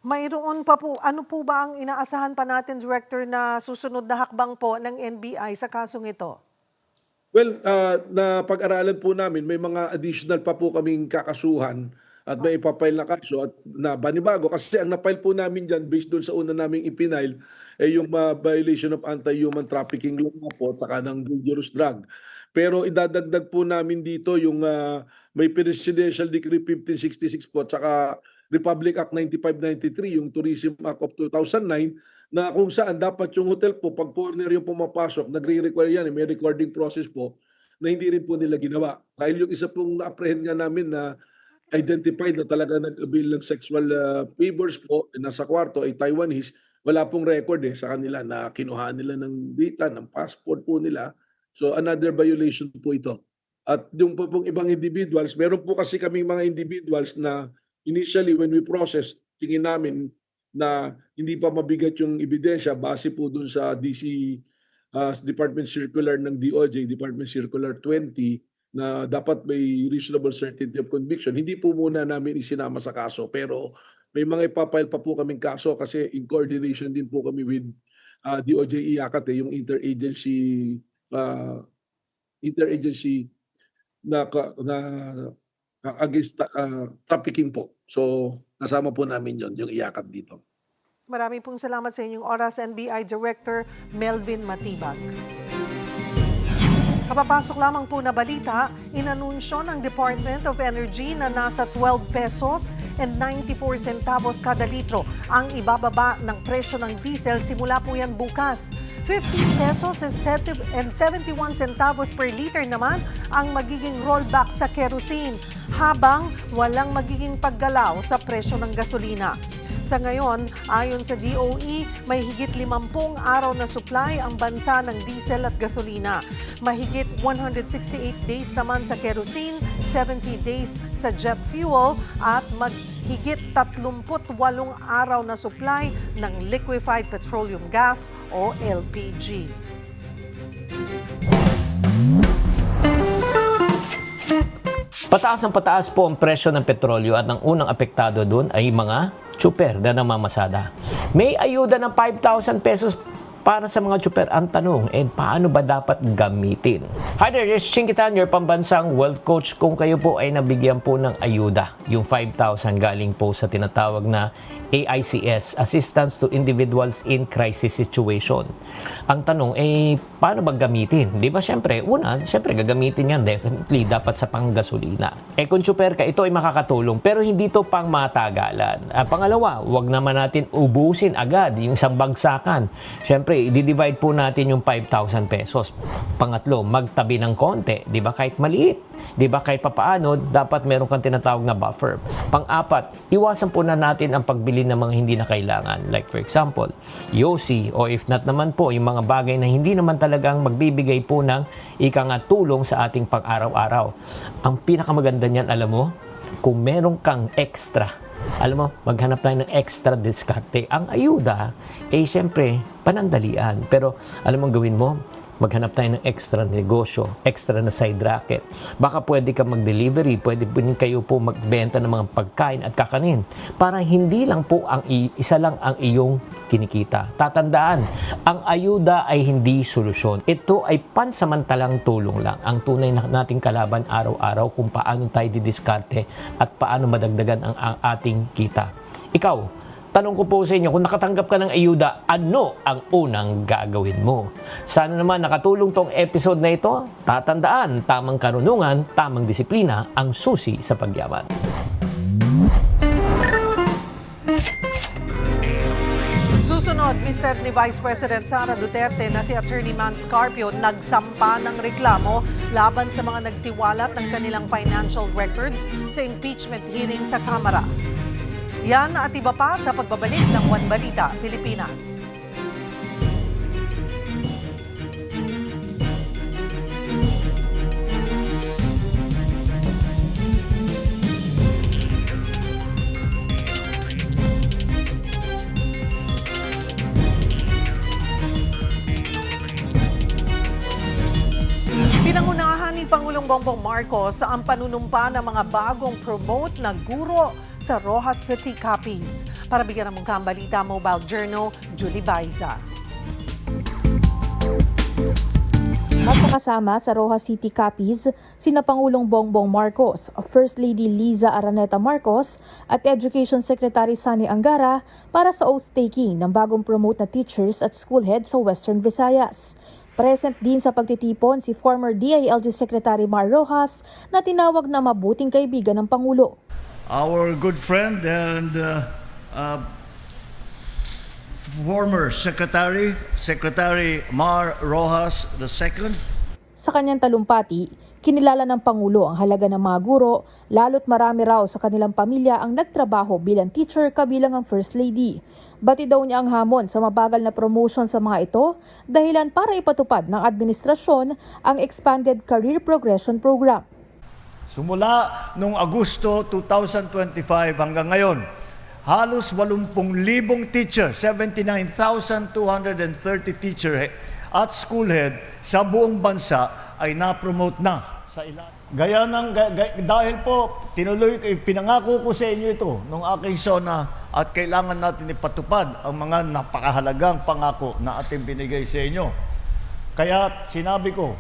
Mayroon pa po, ano po ba ang inaasahan pa natin, Director, na susunod na hakbang po ng NBI sa kasong ito? Well, na pag-aralan po namin, may mga additional pa po kaming kakasuhan at may ipapile na kaso at na banibago. Kasi ang napile po namin dyan, based doon sa una naming ipinail, yung violation of anti-human trafficking law po at saka ng dangerous drug. Pero idadagdag po namin dito yung may Presidential Decree 1566 po at saka Republic Act 9593, yung Tourism Act of 2009, na kung saan dapat yung hotel po, pag foreigner yung pumapasok, nagre-require yan, may recording process po, na hindi rin po nila ginawa. Dahil yung isa pong na-apprehend nga namin na identified na talaga nag-avail ng sexual favors po, nasa kwarto ay Taiwanese, wala pong record sa kanila na kinuha nila ng data, ng passport po nila. So another violation po ito. At yung po pong ibang individuals, meron po kasi kaming mga individuals na initially when we process, tingin namin na hindi pa mabigat yung ebidensya base po dun sa DC Department Circular ng DOJ, Department Circular 20, na dapat may reasonable certainty of conviction. Hindi po muna namin isinama sa kaso, pero may mga ipapile pa po kaming kaso kasi in coordination din po kami with DOJ IACAT, yung interagency na against trafficking po. So, kasama po namin yung IACAT dito. Maraming pong salamat sa inyong oras, NBI Director Melvin Matibag. Kapapasok lamang po na balita, inanunsyo ng Department of Energy na nasa 12 pesos and 94 centavos kada litro ang ibababa ng presyo ng diesel simula po yan bukas. 15 pesos and 71 centavos per liter naman ang magiging rollback sa kerosene, habang walang magiging paggalaw sa presyo ng gasolina. Sa ngayon, ayon sa DOE, may higit 50 araw na supply ang bansa ng diesel at gasolina. Mahigit 168 days naman sa kerosene, 70 days sa jet fuel at higit 38 araw na supply ng liquefied petroleum gas o LPG. Pataas ang pataas po ang presyo ng petrolyo at ang unang apektado doon ay mga tsuper na namamasada. May ayuda ng 5,000 pesos para sa mga tsuper. Ang tanong, paano ba dapat gamitin? Hi there, this is Chinkitan, your pambansang wealth coach. Kung kayo po ay nabigyan po ng ayuda, yung 5,000 galing po sa tinatawag na AICS, Assistance to Individuals in Crisis Situation. Ang tanong, paano ba gamitin? Di ba, syempre gagamitin yan definitely dapat sa panggasolina. Kung tsuper ka, ito ay makakatulong, pero hindi to pang matagalan. Pangalawa, wag naman natin ubusin agad yung isang bagsakan. Syempre, i-divide po natin yung 5,000 pesos. Pangatlo, magtabi ng konti, di ba, kahit maliit. Di ba, kahit papaano, dapat meron kang tinatawag na buffer. Pang-apat, iwasan po na natin ang pagbili ng mga hindi na kailangan. Like for example, yosi, o if not naman po, yung mga bagay na hindi naman talagang magbibigay po ng tulong sa ating pang-araw-araw. Ang pinakamaganda niyan, alam mo, kung meron kang extra, alam mo, maghanap tayo ng extra diskarte. Ang ayuda, siyempre, panandalian. Pero, alam mo, gawin mo, maghanap tayo ng extra negosyo, extra na side racket. Baka pwede ka mag-delivery, pwede kayo po magbenta ng mga pagkain at kakanin para hindi lang po isa lang ang iyong kinikita. Tatandaan, ang ayuda ay hindi solusyon. Ito ay pansamantalang tulong lang. Ang tunay na nating kalaban araw-araw kung paano tayo didiskarte at paano madagdagan ang ating kita. Ikaw, tanong ko po sa inyo, kung nakatanggap ka ng ayuda, ano ang unang gagawin mo? Sana naman nakatulong tong episode na ito. Tatandaan, tamang karunungan, tamang disiplina, ang susi sa pagyaman. Susunod, Mr. ni Vice President Sara Duterte na si Attorney Mans Carpio nagsampa ng reklamo laban sa mga nagsiwalat ng kanilang financial records sa impeachment hearing sa Kamara. Yan at iba pa sa pagbabalik ng One Balita, Pilipinas. Pinangunahan ni Pangulong Bongbong Marcos ang panunumpa ng mga bagong promote na guro sa Rojas City Capiz. Para bigyan ng mungkang balita, Mobile Journal, Julie Baiza. Magkakasama sa Rojas City Capiz sina Pangulong Bongbong Marcos, First Lady Liza Araneta Marcos at Education Secretary Sani Angara para sa oath-taking ng bagong promote na teachers at school head sa Western Visayas. Present din sa pagtitipon si former DILG Secretary Mar Rojas na tinawag na mabuting kaibigan ng Pangulo. Our good friend and former Secretary Mar Rojas II. Sa kanyang talumpati, kinilala ng Pangulo ang halaga ng mga guro, lalo't marami raw sa kanilang pamilya ang nagtrabaho bilang teacher kabilang ang First Lady. Bati daw niya ang hamon sa mabagal na promotion sa mga ito, dahilan para ipatupad ng administrasyon ang Expanded Career Progression Program. Simula noong Agosto 2025 hanggang ngayon, halos 80,000 teacher, 79,230 teacher at school head sa buong bansa ay na-promote na sa ilan. Dahil po, pinangako ko sa inyo ito nung aking SONA at kailangan natin ipatupad ang mga napakahalagang pangako na ating binigay sa inyo. Kaya sinabi ko,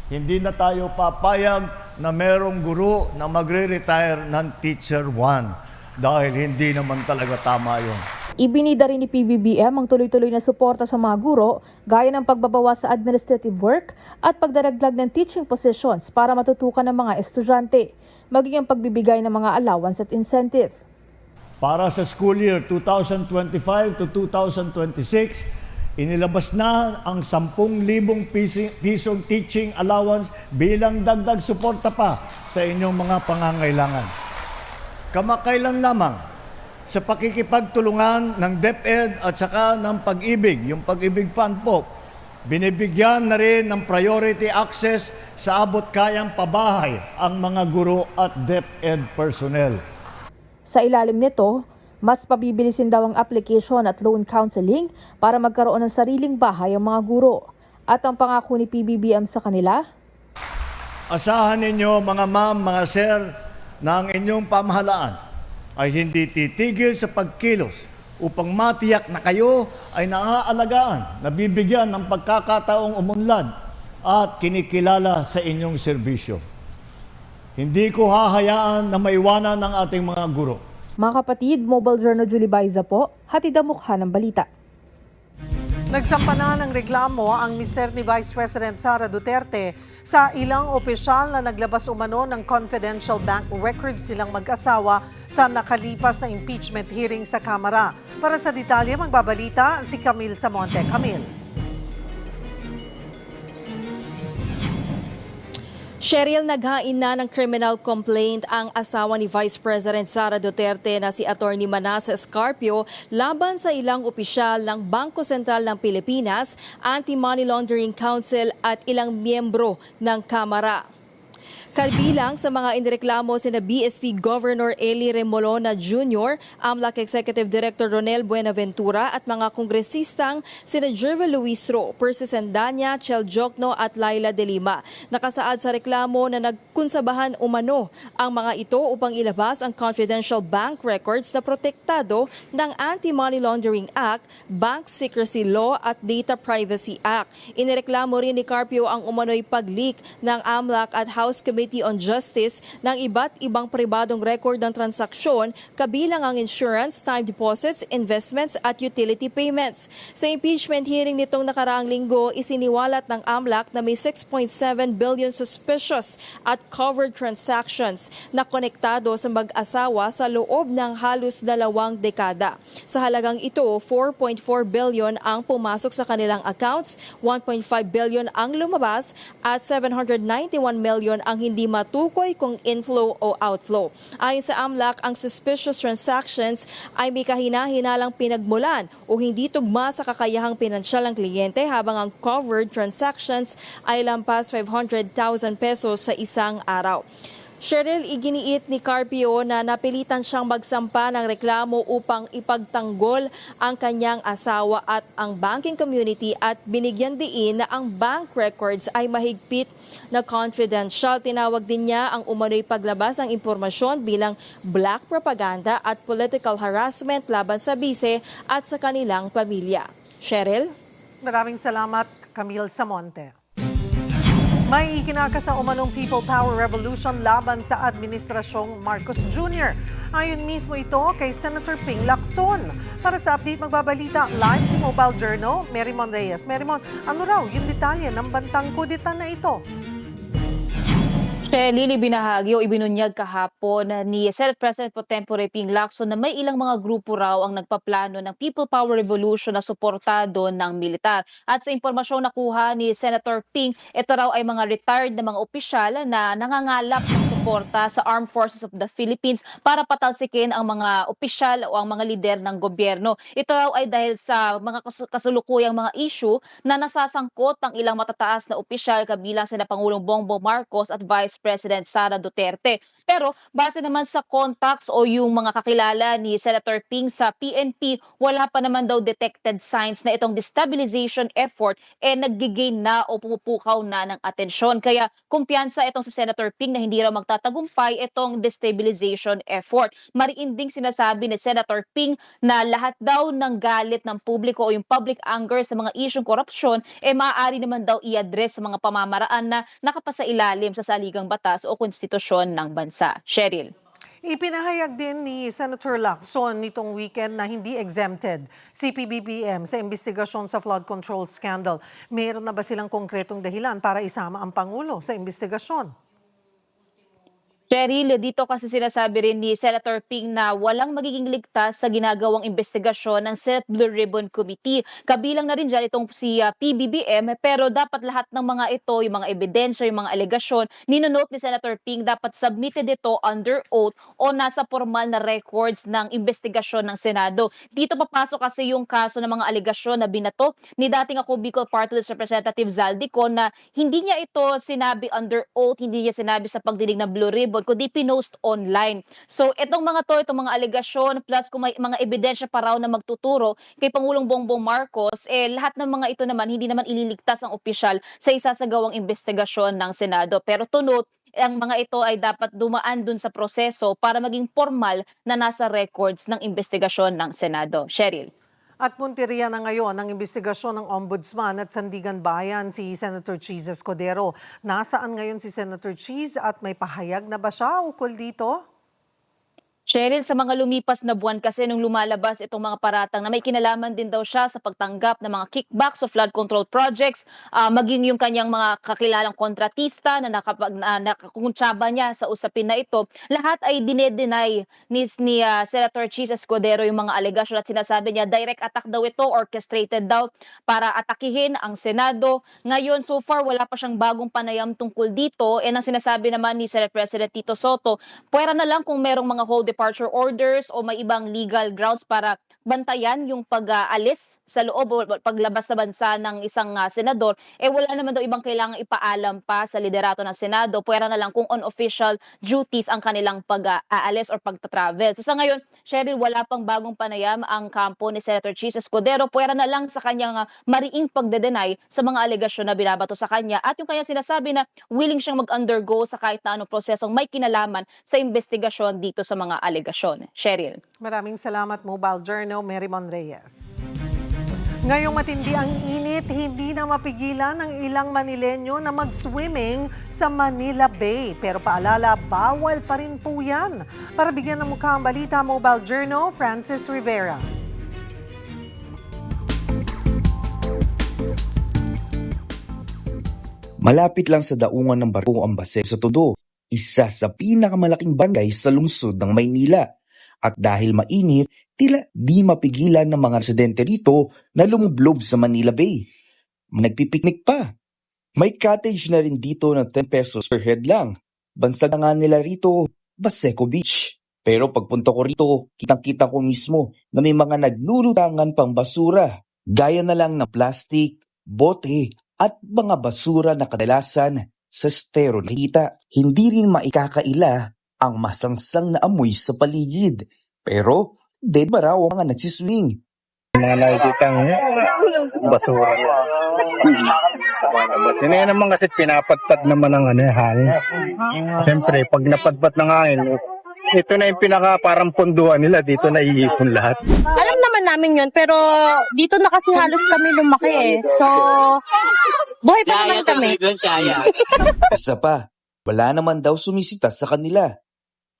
hindi na tayo papayag na merong guro na magre-retire ng Teacher 1 dahil hindi naman talaga tama yun. Ibinida rin ni PBBM ang tuloy-tuloy na suporta sa mga guro gaya ng pagbabawas sa administrative work at pagdaragdag ng teaching positions para matutukan ng mga estudyante, maging ang pagbibigay ng mga allowance at incentive. Para sa school year 2025 to 2026, inilabas na ang 10,000 pisong teaching allowance bilang dagdag suporta pa sa inyong mga pangangailangan. Kamakailan lamang, sa pakikipagtulungan ng DepEd at saka ng Pag-ibig, yung Pag-ibig Fund po, binibigyan na rin ng priority access sa abot kayang pabahay ang mga guro at DepEd personnel. Sa ilalim nito, mas pabibilisin daw ang application at loan counseling para magkaroon ng sariling bahay ang mga guro. At ang pangako ni PBBM sa kanila? Asahan ninyo mga ma'am, mga sir, na ang inyong pamahalaan ay hindi titigil sa pagkilos upang matiyak na kayo ay naaalagaan, nabibigyan ng pagkakataong umunlad at kinikilala sa inyong serbisyo. Hindi ko hahayaan na maiwanan ng ating mga guro. Mga kapatid, Mobile Journal Julie Baiza po, hatid ang mukha ng balita. Nagsampa na ng reklamo ang mister ni Vice President Sara Duterte sa ilang opisyal na naglabas umano ng confidential bank records nilang mag-asawa sa nakalipas na impeachment hearing sa Kamara. Para sa detalye, magbabalita si Camille Samonte. Camille. Cheryl, naghain na ng criminal complaint ang asawa ni Vice President Sara Duterte na si Atty. Manas Escarpio laban sa ilang opisyal ng Bangko Sentral ng Pilipinas, Anti-Money Laundering Council at ilang miyembro ng Kamara. Kabilang sa mga inireklamo sina BSP Governor Eli Remolona Jr., AMLAC Executive Director Ronel Buenaventura at mga kongresistang sina Jerva Luis Ro, Percy Sendanya, Chel Jokno at Laila De Lima. Nakasaad sa reklamo na nagkunsabahan umano ang mga ito upang ilabas ang confidential bank records na protektado ng Anti-Money Laundering Act, Bank Secrecy Law at Data Privacy Act. Inireklamo rin ni Carpio ang umano'y pag-leak ng AMLAC at House Committee on Justice ng iba't ibang pribadong record ng transaksyon kabilang ang insurance, time deposits, investments at utility payments. Sa impeachment hearing nitong nakaraang linggo, isiniwalat ng AMLAC na may 6.7 billion suspicious at covered transactions na konektado sa mag-asawa sa loob ng halos 2 dekada. Sa halagang ito, 4.4 billion ang pumasok sa kanilang accounts, 1.5 billion ang lumabas at 791 million ang hindi matukoy kung inflow o outflow. Ayon sa AMLAC, ang suspicious transactions ay may kahina-hinalang pinagmulan o hindi tugma sa kakayahang pinansyal ng kliyente, habang ang covered transactions ay lampas 500,000 pesos sa isang araw. Cheryl, iginiit ni Carpio na napilitan siyang magsampa ng reklamo upang ipagtanggol ang kanyang asawa at ang banking community at binigyan diin na ang bank records ay mahigpit na confidential. Tinawag din niya ang umano'y paglabas ng impormasyon bilang black propaganda at political harassment laban sa bise at sa kanilang pamilya. Cheryl? Maraming salamat, Camille Samonte. May ikinakasa umanong People Power Revolution laban sa Administrasyong Marcos Jr. Ayon mismo ito kay Senator Ping Lacson. Para sa update, magbabalita live si Mobile Journal, Merymon Reyes. Merymon, ano raw yung detalye ng bantang kudeta na ito? Lili, binahagi o ibinunyag kahapon ni Senate President Pro Tempore Ping Lacson na may ilang mga grupo raw ang nagpaplano ng People Power Revolution na suportado ng militar. At sa impormasyong nakuha ni Senator Ping, ito raw ay mga retired na mga opisyal na nangangalap ng suporta sa Armed Forces of the Philippines para patalsikin ang mga opisyal o ang mga lider ng gobyerno. Ito raw ay dahil sa mga kasulukuyang mga issue na nasasangkot ng ilang matataas na opisyal kabilang sina Pangulong Bongbong Marcos at Vice President Sara Duterte. Pero base naman sa contacts o yung mga kakilala ni Senator Ping sa PNP, wala pa naman daw detected signs na itong destabilization effort naggigain na o pumupukaw na ng atensyon. Kaya kumpiyansa itong si Senator Ping na hindi raw magtatagumpay itong destabilization effort. Mariin ding sinasabi ni Senator Ping na lahat daw ng galit ng publiko o yung public anger sa mga isyong korupsyon maaari naman daw i-address sa mga pamamaraan na nakapasailalim sa saligang batas o konstitusyon ng bansa. Cheryl. Ipinahayag din ni Senator Lacson nitong weekend na hindi exempted si PBBM sa investigasyon sa flood control scandal. Meron na ba silang konkretong dahilan para isama ang Pangulo sa investigasyon? Cheryl, dito kasi sinasabi rin ni Senator Ping na walang magiging ligtas sa ginagawang investigasyon ng Senate Blue Ribbon Committee. Kabilang na rin dyan itong si PBBM, pero dapat lahat ng mga ito, yung mga ebidensya, yung mga alegasyon, ninonote ni Senator Ping, dapat submitted ito under oath o nasa formal na records ng investigasyon ng Senado. Dito papasok kasi yung kaso ng mga alegasyon na binato ni dating ako Bicol Party List Representative Zaldico na hindi niya ito sinabi under oath, hindi niya sinabi sa pagdinig ng Blue Ribbon, kundi pinost online. So itong mga itong mga alegasyon plus kung may mga ebidensya pa raw na magtuturo kay Pangulong Bongbong Marcos, lahat ng mga ito naman hindi naman ililigtas ang opisyal sa isasagawang investigasyon ng Senado. Pero to note, ang mga ito ay dapat dumaan dun sa proseso para maging formal na nasa records ng investigasyon ng Senado. Cheryl. At punteriya na ngayon ang investigasyon ng Ombudsman at Sandigan Bayan si Senator Cheese Escudero. Nasaan ngayon si Senator Cheese at may pahayag na ba siya ukol dito? Cheryl, sa mga lumipas na buwan kasi nung lumalabas itong mga paratang na may kinalaman din daw siya sa pagtanggap ng mga kickbacks o flood control projects, maging yung kanyang mga kakilalang kontratista na nakakuntsaba niya sa usapin na ito, lahat ay dinedenay ni Senator Cheese Escudero yung mga alegasyon at sinasabi niya direct attack daw ito, orchestrated daw para atakihin ang Senado. Ngayon, so far, wala pa siyang bagong panayam tungkol dito. Ang sinasabi naman ni Senate President Tito Soto, pwera na lang kung merong mga hold departure orders o may ibang legal grounds para bantayan yung pag-alis sa loob o paglabas sa bansa ng isang senador, wala naman daw ibang kailangang ipaalam pa sa liderato ng Senado. Pwera na lang kung on-official duties ang kanilang pag-aalis or pagta-travel. So sa ngayon, Cheryl, wala pang bagong panayam ang kampo ni Senator Cheese Escudero. Pwera na lang sa kanyang mariing pagde-deny sa mga alegasyon na binabato sa kanya at yung kanya sinasabi na willing siyang mag-undergo sa kahit na anong prosesong may kinalaman sa investigasyon dito sa mga alegasyon. Cheryl. Maraming salamat, Mobile Journal, Merymon Reyes. Ngayong matindi ang init, hindi na mapigilan ng ilang Manileño na mag-swimming sa Manila Bay. Pero paalala, bawal pa rin po yan. Para bigyan ng mukha ang balita, Mobile Journal, Francis Rivera. Malapit lang sa daungan ng barko ang Baseco sa Tondo, isa sa pinakamalaking barangay sa lungsod ng Maynila. At dahil mainit, tila di mapigilan ng mga residente rito na lumublob sa Manila Bay. Nagpipiknik pa. May cottage na rin dito na 10 pesos per head lang. Bansag nga nila rito, Baseco Beach. Pero pagpunta ko rito, kitang-kita ko mismo na may mga naglulutangan pang basura. Gaya na lang ng plastic, bote at mga basura na kadalasan sa estero nakita. Hindi rin maikakaila ang masangsang na amoy sa paligid. Pero dead ba raw ang mga nagsiswing? Mga nakikita basura. Yun naman kasi pinapatpat naman ng hangin. Siyempre, pag napadpat ng hangin, ito na yung pinaka parang punduan nila. Dito na iipon lahat. Alam naman namin yun, pero dito na kasi halos kami lumaki eh. So, buhay pa naman kami. Isa pa, wala naman daw sumisita sa kanila.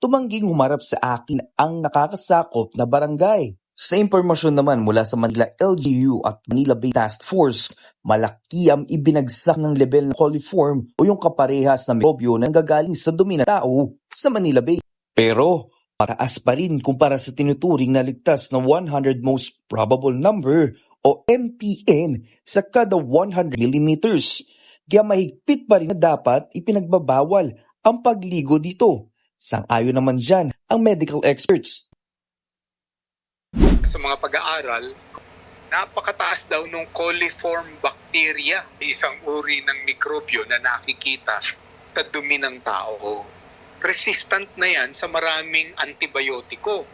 Tumangging humarap sa akin ang nakakasakop na barangay. Sa impormasyon naman mula sa Manila LGU at Manila Bay Task Force, malaki ang ibinagsak ng level ng coliform o yung kaparehas na mikrobyo na nanggagaling sa dumi ng tao sa Manila Bay. Pero mataas pa rin kumpara sa tinuturing na ligtas na 100 most probable number o MPN sa kada 100 millimeters. Kaya mahigpit pa rin na dapat ipinagbabawal ang pagligo dito. Sang-ayon naman dyan ang medical experts. Sa mga pag-aaral, napakataas daw ng coliform bacteria, isang uri ng mikrobyo na nakikita sa dumi ng tao. Resistant na yan sa maraming antibiotiko.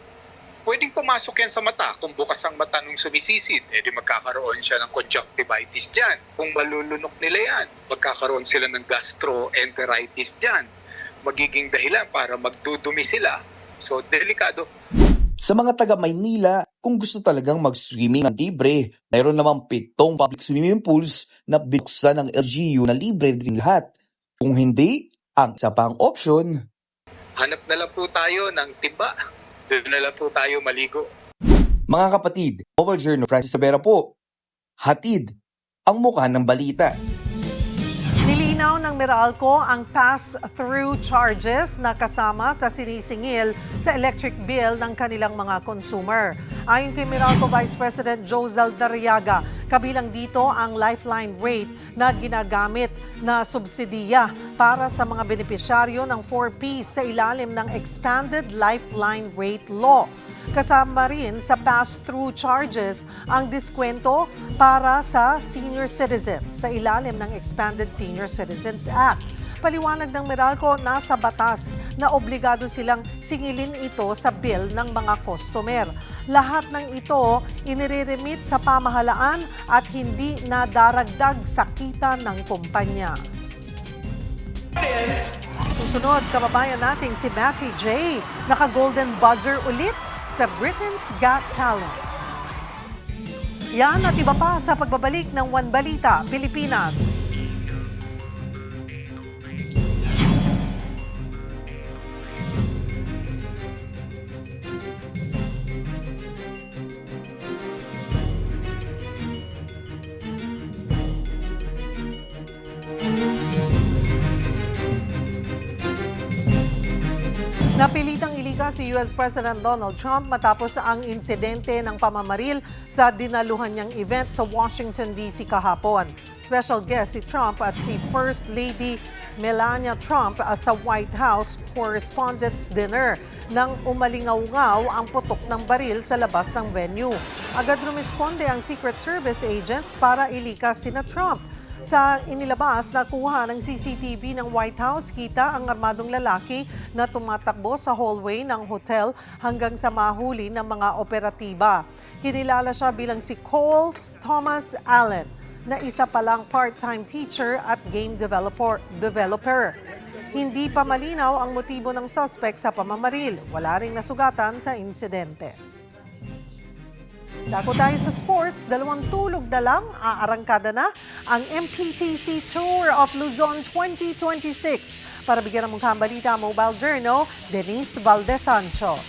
Pwedeng pumasok yan sa mata. Kung bukas ang mata nung sumisisid, di magkakaroon siya ng conjunctivitis dyan. Kung malulunok nila yan, magkakaroon sila ng gastroenteritis dyan. Magiging dahilan para magdudumi sila. So, delikado. Sa mga taga Maynila, kung gusto talagang mag-swimming ng libre, mayroon namang 7 public swimming pools na binuksan ng LGU na libre din lahat. Kung hindi, ang isa pang option. Hanap na lang po tayo ng timba. Doon na lang po tayo maligo. Mga kapatid, Mobile Journal Francis Sabera po. Hatid ang mukha ng balita. Nilinaw ng Meralco ang pass-through charges na kasama sa sinisingil sa electric bill ng kanilang mga consumer. Ayon kay Meralco Vice President Josel Darriaga, kabilang dito ang lifeline rate na ginagamit na subsidiya para sa mga benepisyaryo ng 4Ps sa ilalim ng Expanded Lifeline Rate Law. Kasama rin sa pass-through charges ang diskwento para sa senior citizens sa ilalim ng Expanded Senior Citizens Act. Paliwanag ng Meralco, nasa batas na obligado silang singilin ito sa bill ng mga customer. Lahat ng ito inire-remit sa pamahalaan at hindi nadaragdag sa kita ng kumpanya. Susunod, kababayan nating si Matty J. Naka-golden buzzer ulit sa Britain's Got Talent. Yan at iba pa sa pagbabalik ng One Balita, Pilipinas. Napilitang ilika si US President Donald Trump matapos ang insidente ng pamamaril sa dinaluhan niyang event sa Washington, D.C. kahapon. Special guest si Trump at si First Lady Melania Trump sa White House Correspondents' Dinner nang umalingaw-ngaw ang putok ng baril sa labas ng venue. Agad rumisponde ang Secret Service agents para ilikas sina Trump. Sa inilabas na kuha ng CCTV ng White House, kita ang armadong lalaki na tumatakbo sa hallway ng hotel hanggang sa mahuli ng mga operatiba. Kinilala siya bilang si Cole Thomas Allen, na isa palang part-time teacher at game developer. Hindi pa malinaw ang motibo ng suspect sa pamamaril. Wala ring nasugatan sa insidente. Dako tayo sa sports, 2 tulog na lang, aarangkada na ang MPTC Tour of Luzon 2026. Para bigyan ng mga balita, Mobile Journal, Denise Valdez-Sancho.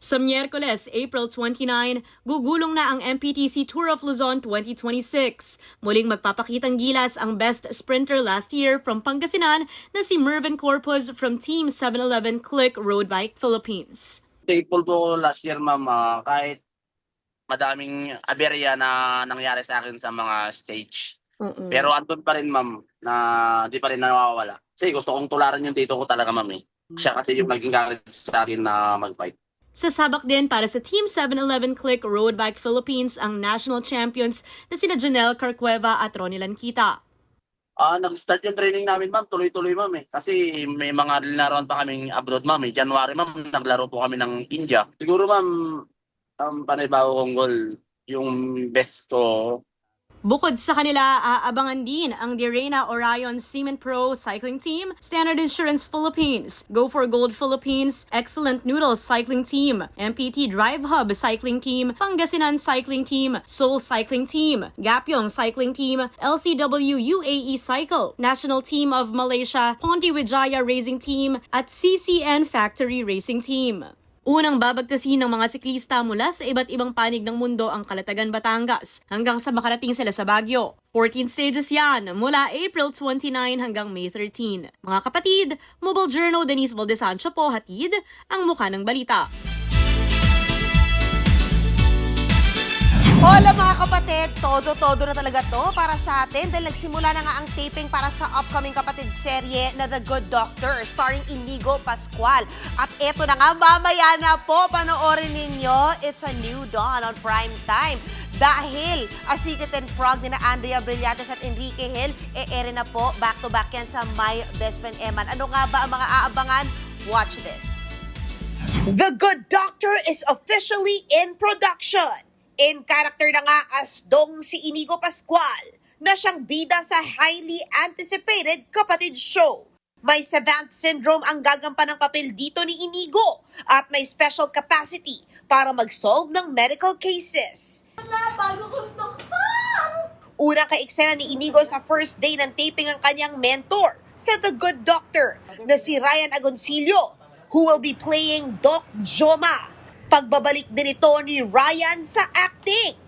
Sa Miyerkules, April 29, gugulong na ang MPTC Tour of Luzon 2026. Muling magpapakitang gilas ang best sprinter last year from Pangasinan na si Mervin Corpus from Team 711 Click Road Bike Philippines. Thankful po last year, ma'am, kahit madaming aberya na nangyari sa akin sa mga stage. Pero andun pa rin, ma'am, na di pa rin nawawala. Kasi gusto kong tularan yung tito ko talaga, ma'am. Siya kasi yung naging galit sa akin na mag-fight. Sasabak din para sa Team 7-Eleven Click Road Bike Philippines ang national champions na sina Janelle Carcueva at Ronnie Lankita. Nag-start yung training namin, ma'am. Tuloy-tuloy, ma'am. Kasi may mga linaroan pa kaming abroad, ma'am. January, ma'am, naglaro po kami ng India. Siguro, ma'am, panay bago kong goal, yung best ko. Bukod sa kanila, aabangan din ang Direna Orion Cement Pro Cycling Team, Standard Insurance Philippines, Go for Gold Philippines, Excellent Noodles Cycling Team, MPT Drive Hub Cycling Team, Pangasinan Cycling Team, Seoul Cycling Team, Gapyong Cycling Team, LCW UAE Cycle, National Team of Malaysia, Ponte Wijaya Racing Team, at CCN Factory Racing Team. Unang babagtasin ng mga siklista mula sa iba't ibang panig ng mundo ang Kalatagan, Batangas hanggang sa makarating sila sa Baguio. 14 stages yan mula April 29 hanggang May 13. Mga kapatid, Mobile Journal Denise Valdesancho po hatid ang mukha ng balita. Hola mga kapatid, todo-todo na talaga to para sa atin dahil nagsimula na nga ang taping para sa upcoming kapatid serye na The Good Doctor starring Inigo Pascual. At eto na nga, mamaya na po, panoorin ninyo, it's a new dawn on prime time. Dahil Asikat and Frog ni na Andrea Brillantes at Enrique Hill, ere na po, back-to-back yan sa My Best Friend Eman. Ano nga ba ang mga aabangan? Watch this. The Good Doctor is officially in production. In character na nga as Dong si Inigo Pascual na siyang bida sa highly anticipated kapatid show. May Savant syndrome ang gagampan ng papel dito ni Inigo at may special capacity para mag-solve ng medical cases. Unang ka-eksena ni Inigo sa first day ng taping ang kanyang mentor sa The Good Doctor na si Ryan Agoncillo, who will be playing Doc Joma. Pagbabalik din ito ni Ryan sa acting.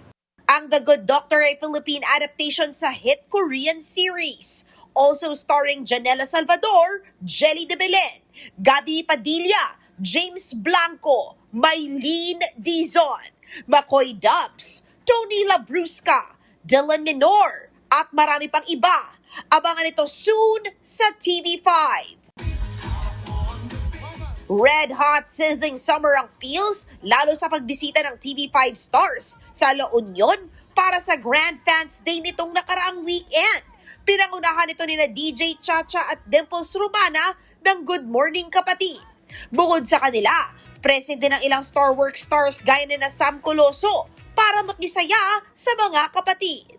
Ang The Good Doctor ay Philippine adaptation sa hit Korean series. Also starring Janela Salvador, Jelly de Belen, Gabi Padilla, James Blanco, Maylene Dizon, McCoy Dubs, Tony Labrusca, Dylan Minor, at marami pang iba. Abangan ito soon sa TV5. Red hot sizzling summer ang feels lalo sa pagbisita ng TV5 stars sa La Union para sa Grand Fans Day nitong nakaraang weekend. Pinangunahan ito nina DJ Chacha at Dimples Romana ng Good Morning Kapatid. Bukod sa kanila, present din ang ilang Star Work stars gaya ni na Sam Coloso para makisaya sa mga kapatid.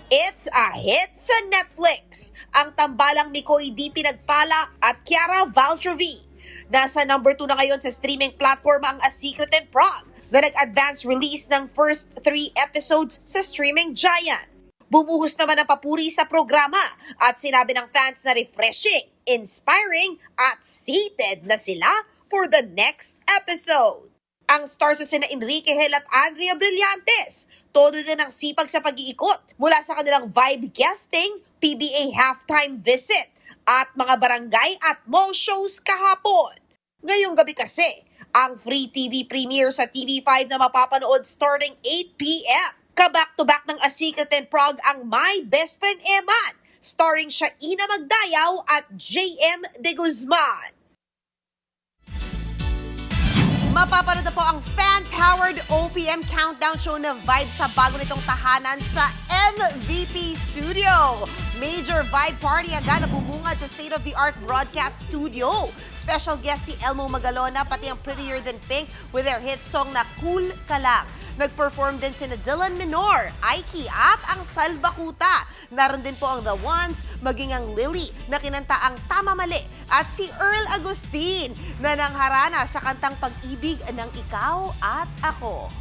It's a hit sa Netflix. Ang tambalang Mikoy D. Pinagpala at Kiara Valtrovi. Nasa number 2 na ngayon sa streaming platform ang A Secret and Frog na nag-advance release ng first 3 episodes sa streaming giant. Bumuhos naman ang papuri sa programa at sinabi ng fans na refreshing, inspiring at seated na sila for the next episode. Ang stars sa sina Enrique Hill at Andrea Brillantes, todo din ang sipag sa pag-iikot mula sa kanilang vibe guesting, PBA halftime visit, at mga barangay at mall shows kahapon. Ngayong gabi kasi, ang free TV premiere sa TV5 na mapapanood starting 8 p.m. Kaback-to-back ng Asikat and Frog ang My Best Friend Eman, starring Shaina Magdayaw at JM De Guzman. Mapapanood na po ang fan-powered OPM countdown show na vibe sa bago nitong tahanan sa MVP Studio. Major vibe party agad na bumungad sa state-of-the-art broadcast studio. Special guest si Elmo Magalona, pati ang Prettier Than Pink with their hit song na Cool Ka Lang. Nag-perform din sina Dylan Minor, Aiki at ang Salbakuta. Naroon din po ang The Ones, maging ang Lily na kinanta ang Tama Mali at si Earl Agustin na nangharana sa kantang Pag-ibig ng Ikaw at Ako.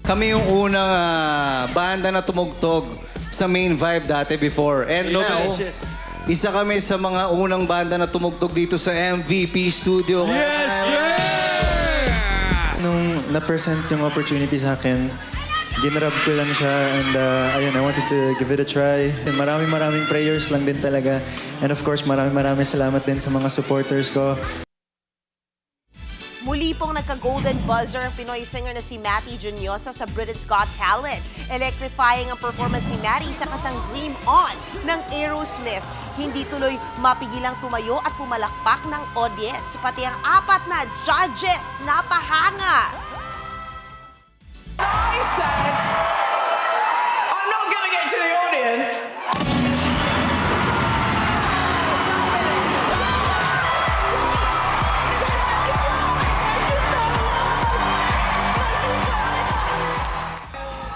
Kami yung unang banda na tumugtog sa Main Vibe dati before. And now, isa kami sa mga unang banda na tumugtog dito sa MVP Studio. Nung na-present yung opportunity sa akin, ginrab ko lang siya and ayun, I wanted to give it a try. And maraming prayers lang din talaga. And of course, maraming salamat din sa mga supporters ko. Muli Muli pong nagka-golden buzzer ang Pinoy singer na si Matty Juniosa sa Britain's Got Talent. Electrifying ang performance ni Matty sa kantang Dream On ng Aerosmith. Hindi tuloy mapigilang tumayo at pumalakpak ng audience. Pati ang 4 na judges napahanga. I said, I'm not giving it to the audience.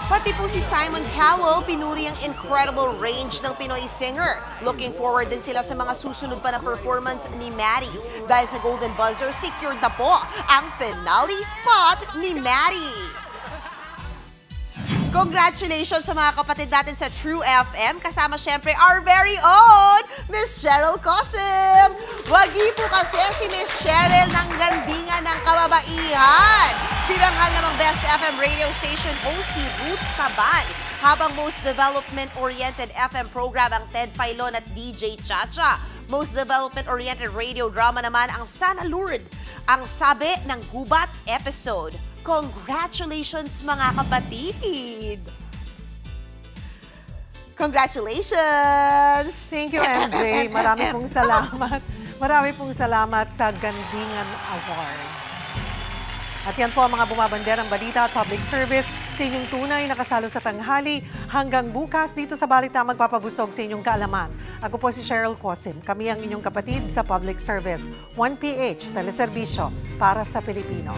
Pati po si Simon Cowell, pinuri ang incredible range ng Pinoy singer. Looking forward din sila sa mga susunod pa na performance ni Matty. Dahil sa Golden Buzzer, secured na po ang finale spot ni Matty. Congratulations sa mga kapatid natin sa True FM. Kasama syempre our very own Miss Cheryl Cosim. Wagi po kasi si Miss Cheryl ng gandingan ng kababaihan. Tinanghal namang Best FM radio station host si Ruth Cabal. Habang most development-oriented FM program ang Ted Filon at DJ Chacha. Most development-oriented radio drama naman ang Sana Lourdes, ang Sabi ng Gubat episode. Congratulations mga kapatid! Congratulations! Thank you, MJ. Marami pong salamat. Marami pong salamat sa Gandingan Awards. At yan po ang mga bumabanderang balita at public service sa inyong tunay na kasalo sa tanghali. Hanggang bukas dito sa Balita magpapabusog sa inyong kaalaman. Ako po si Cheryl Cosim. Kami ang inyong kapatid sa public service. 1PH, teleserbisyo para sa Pilipino.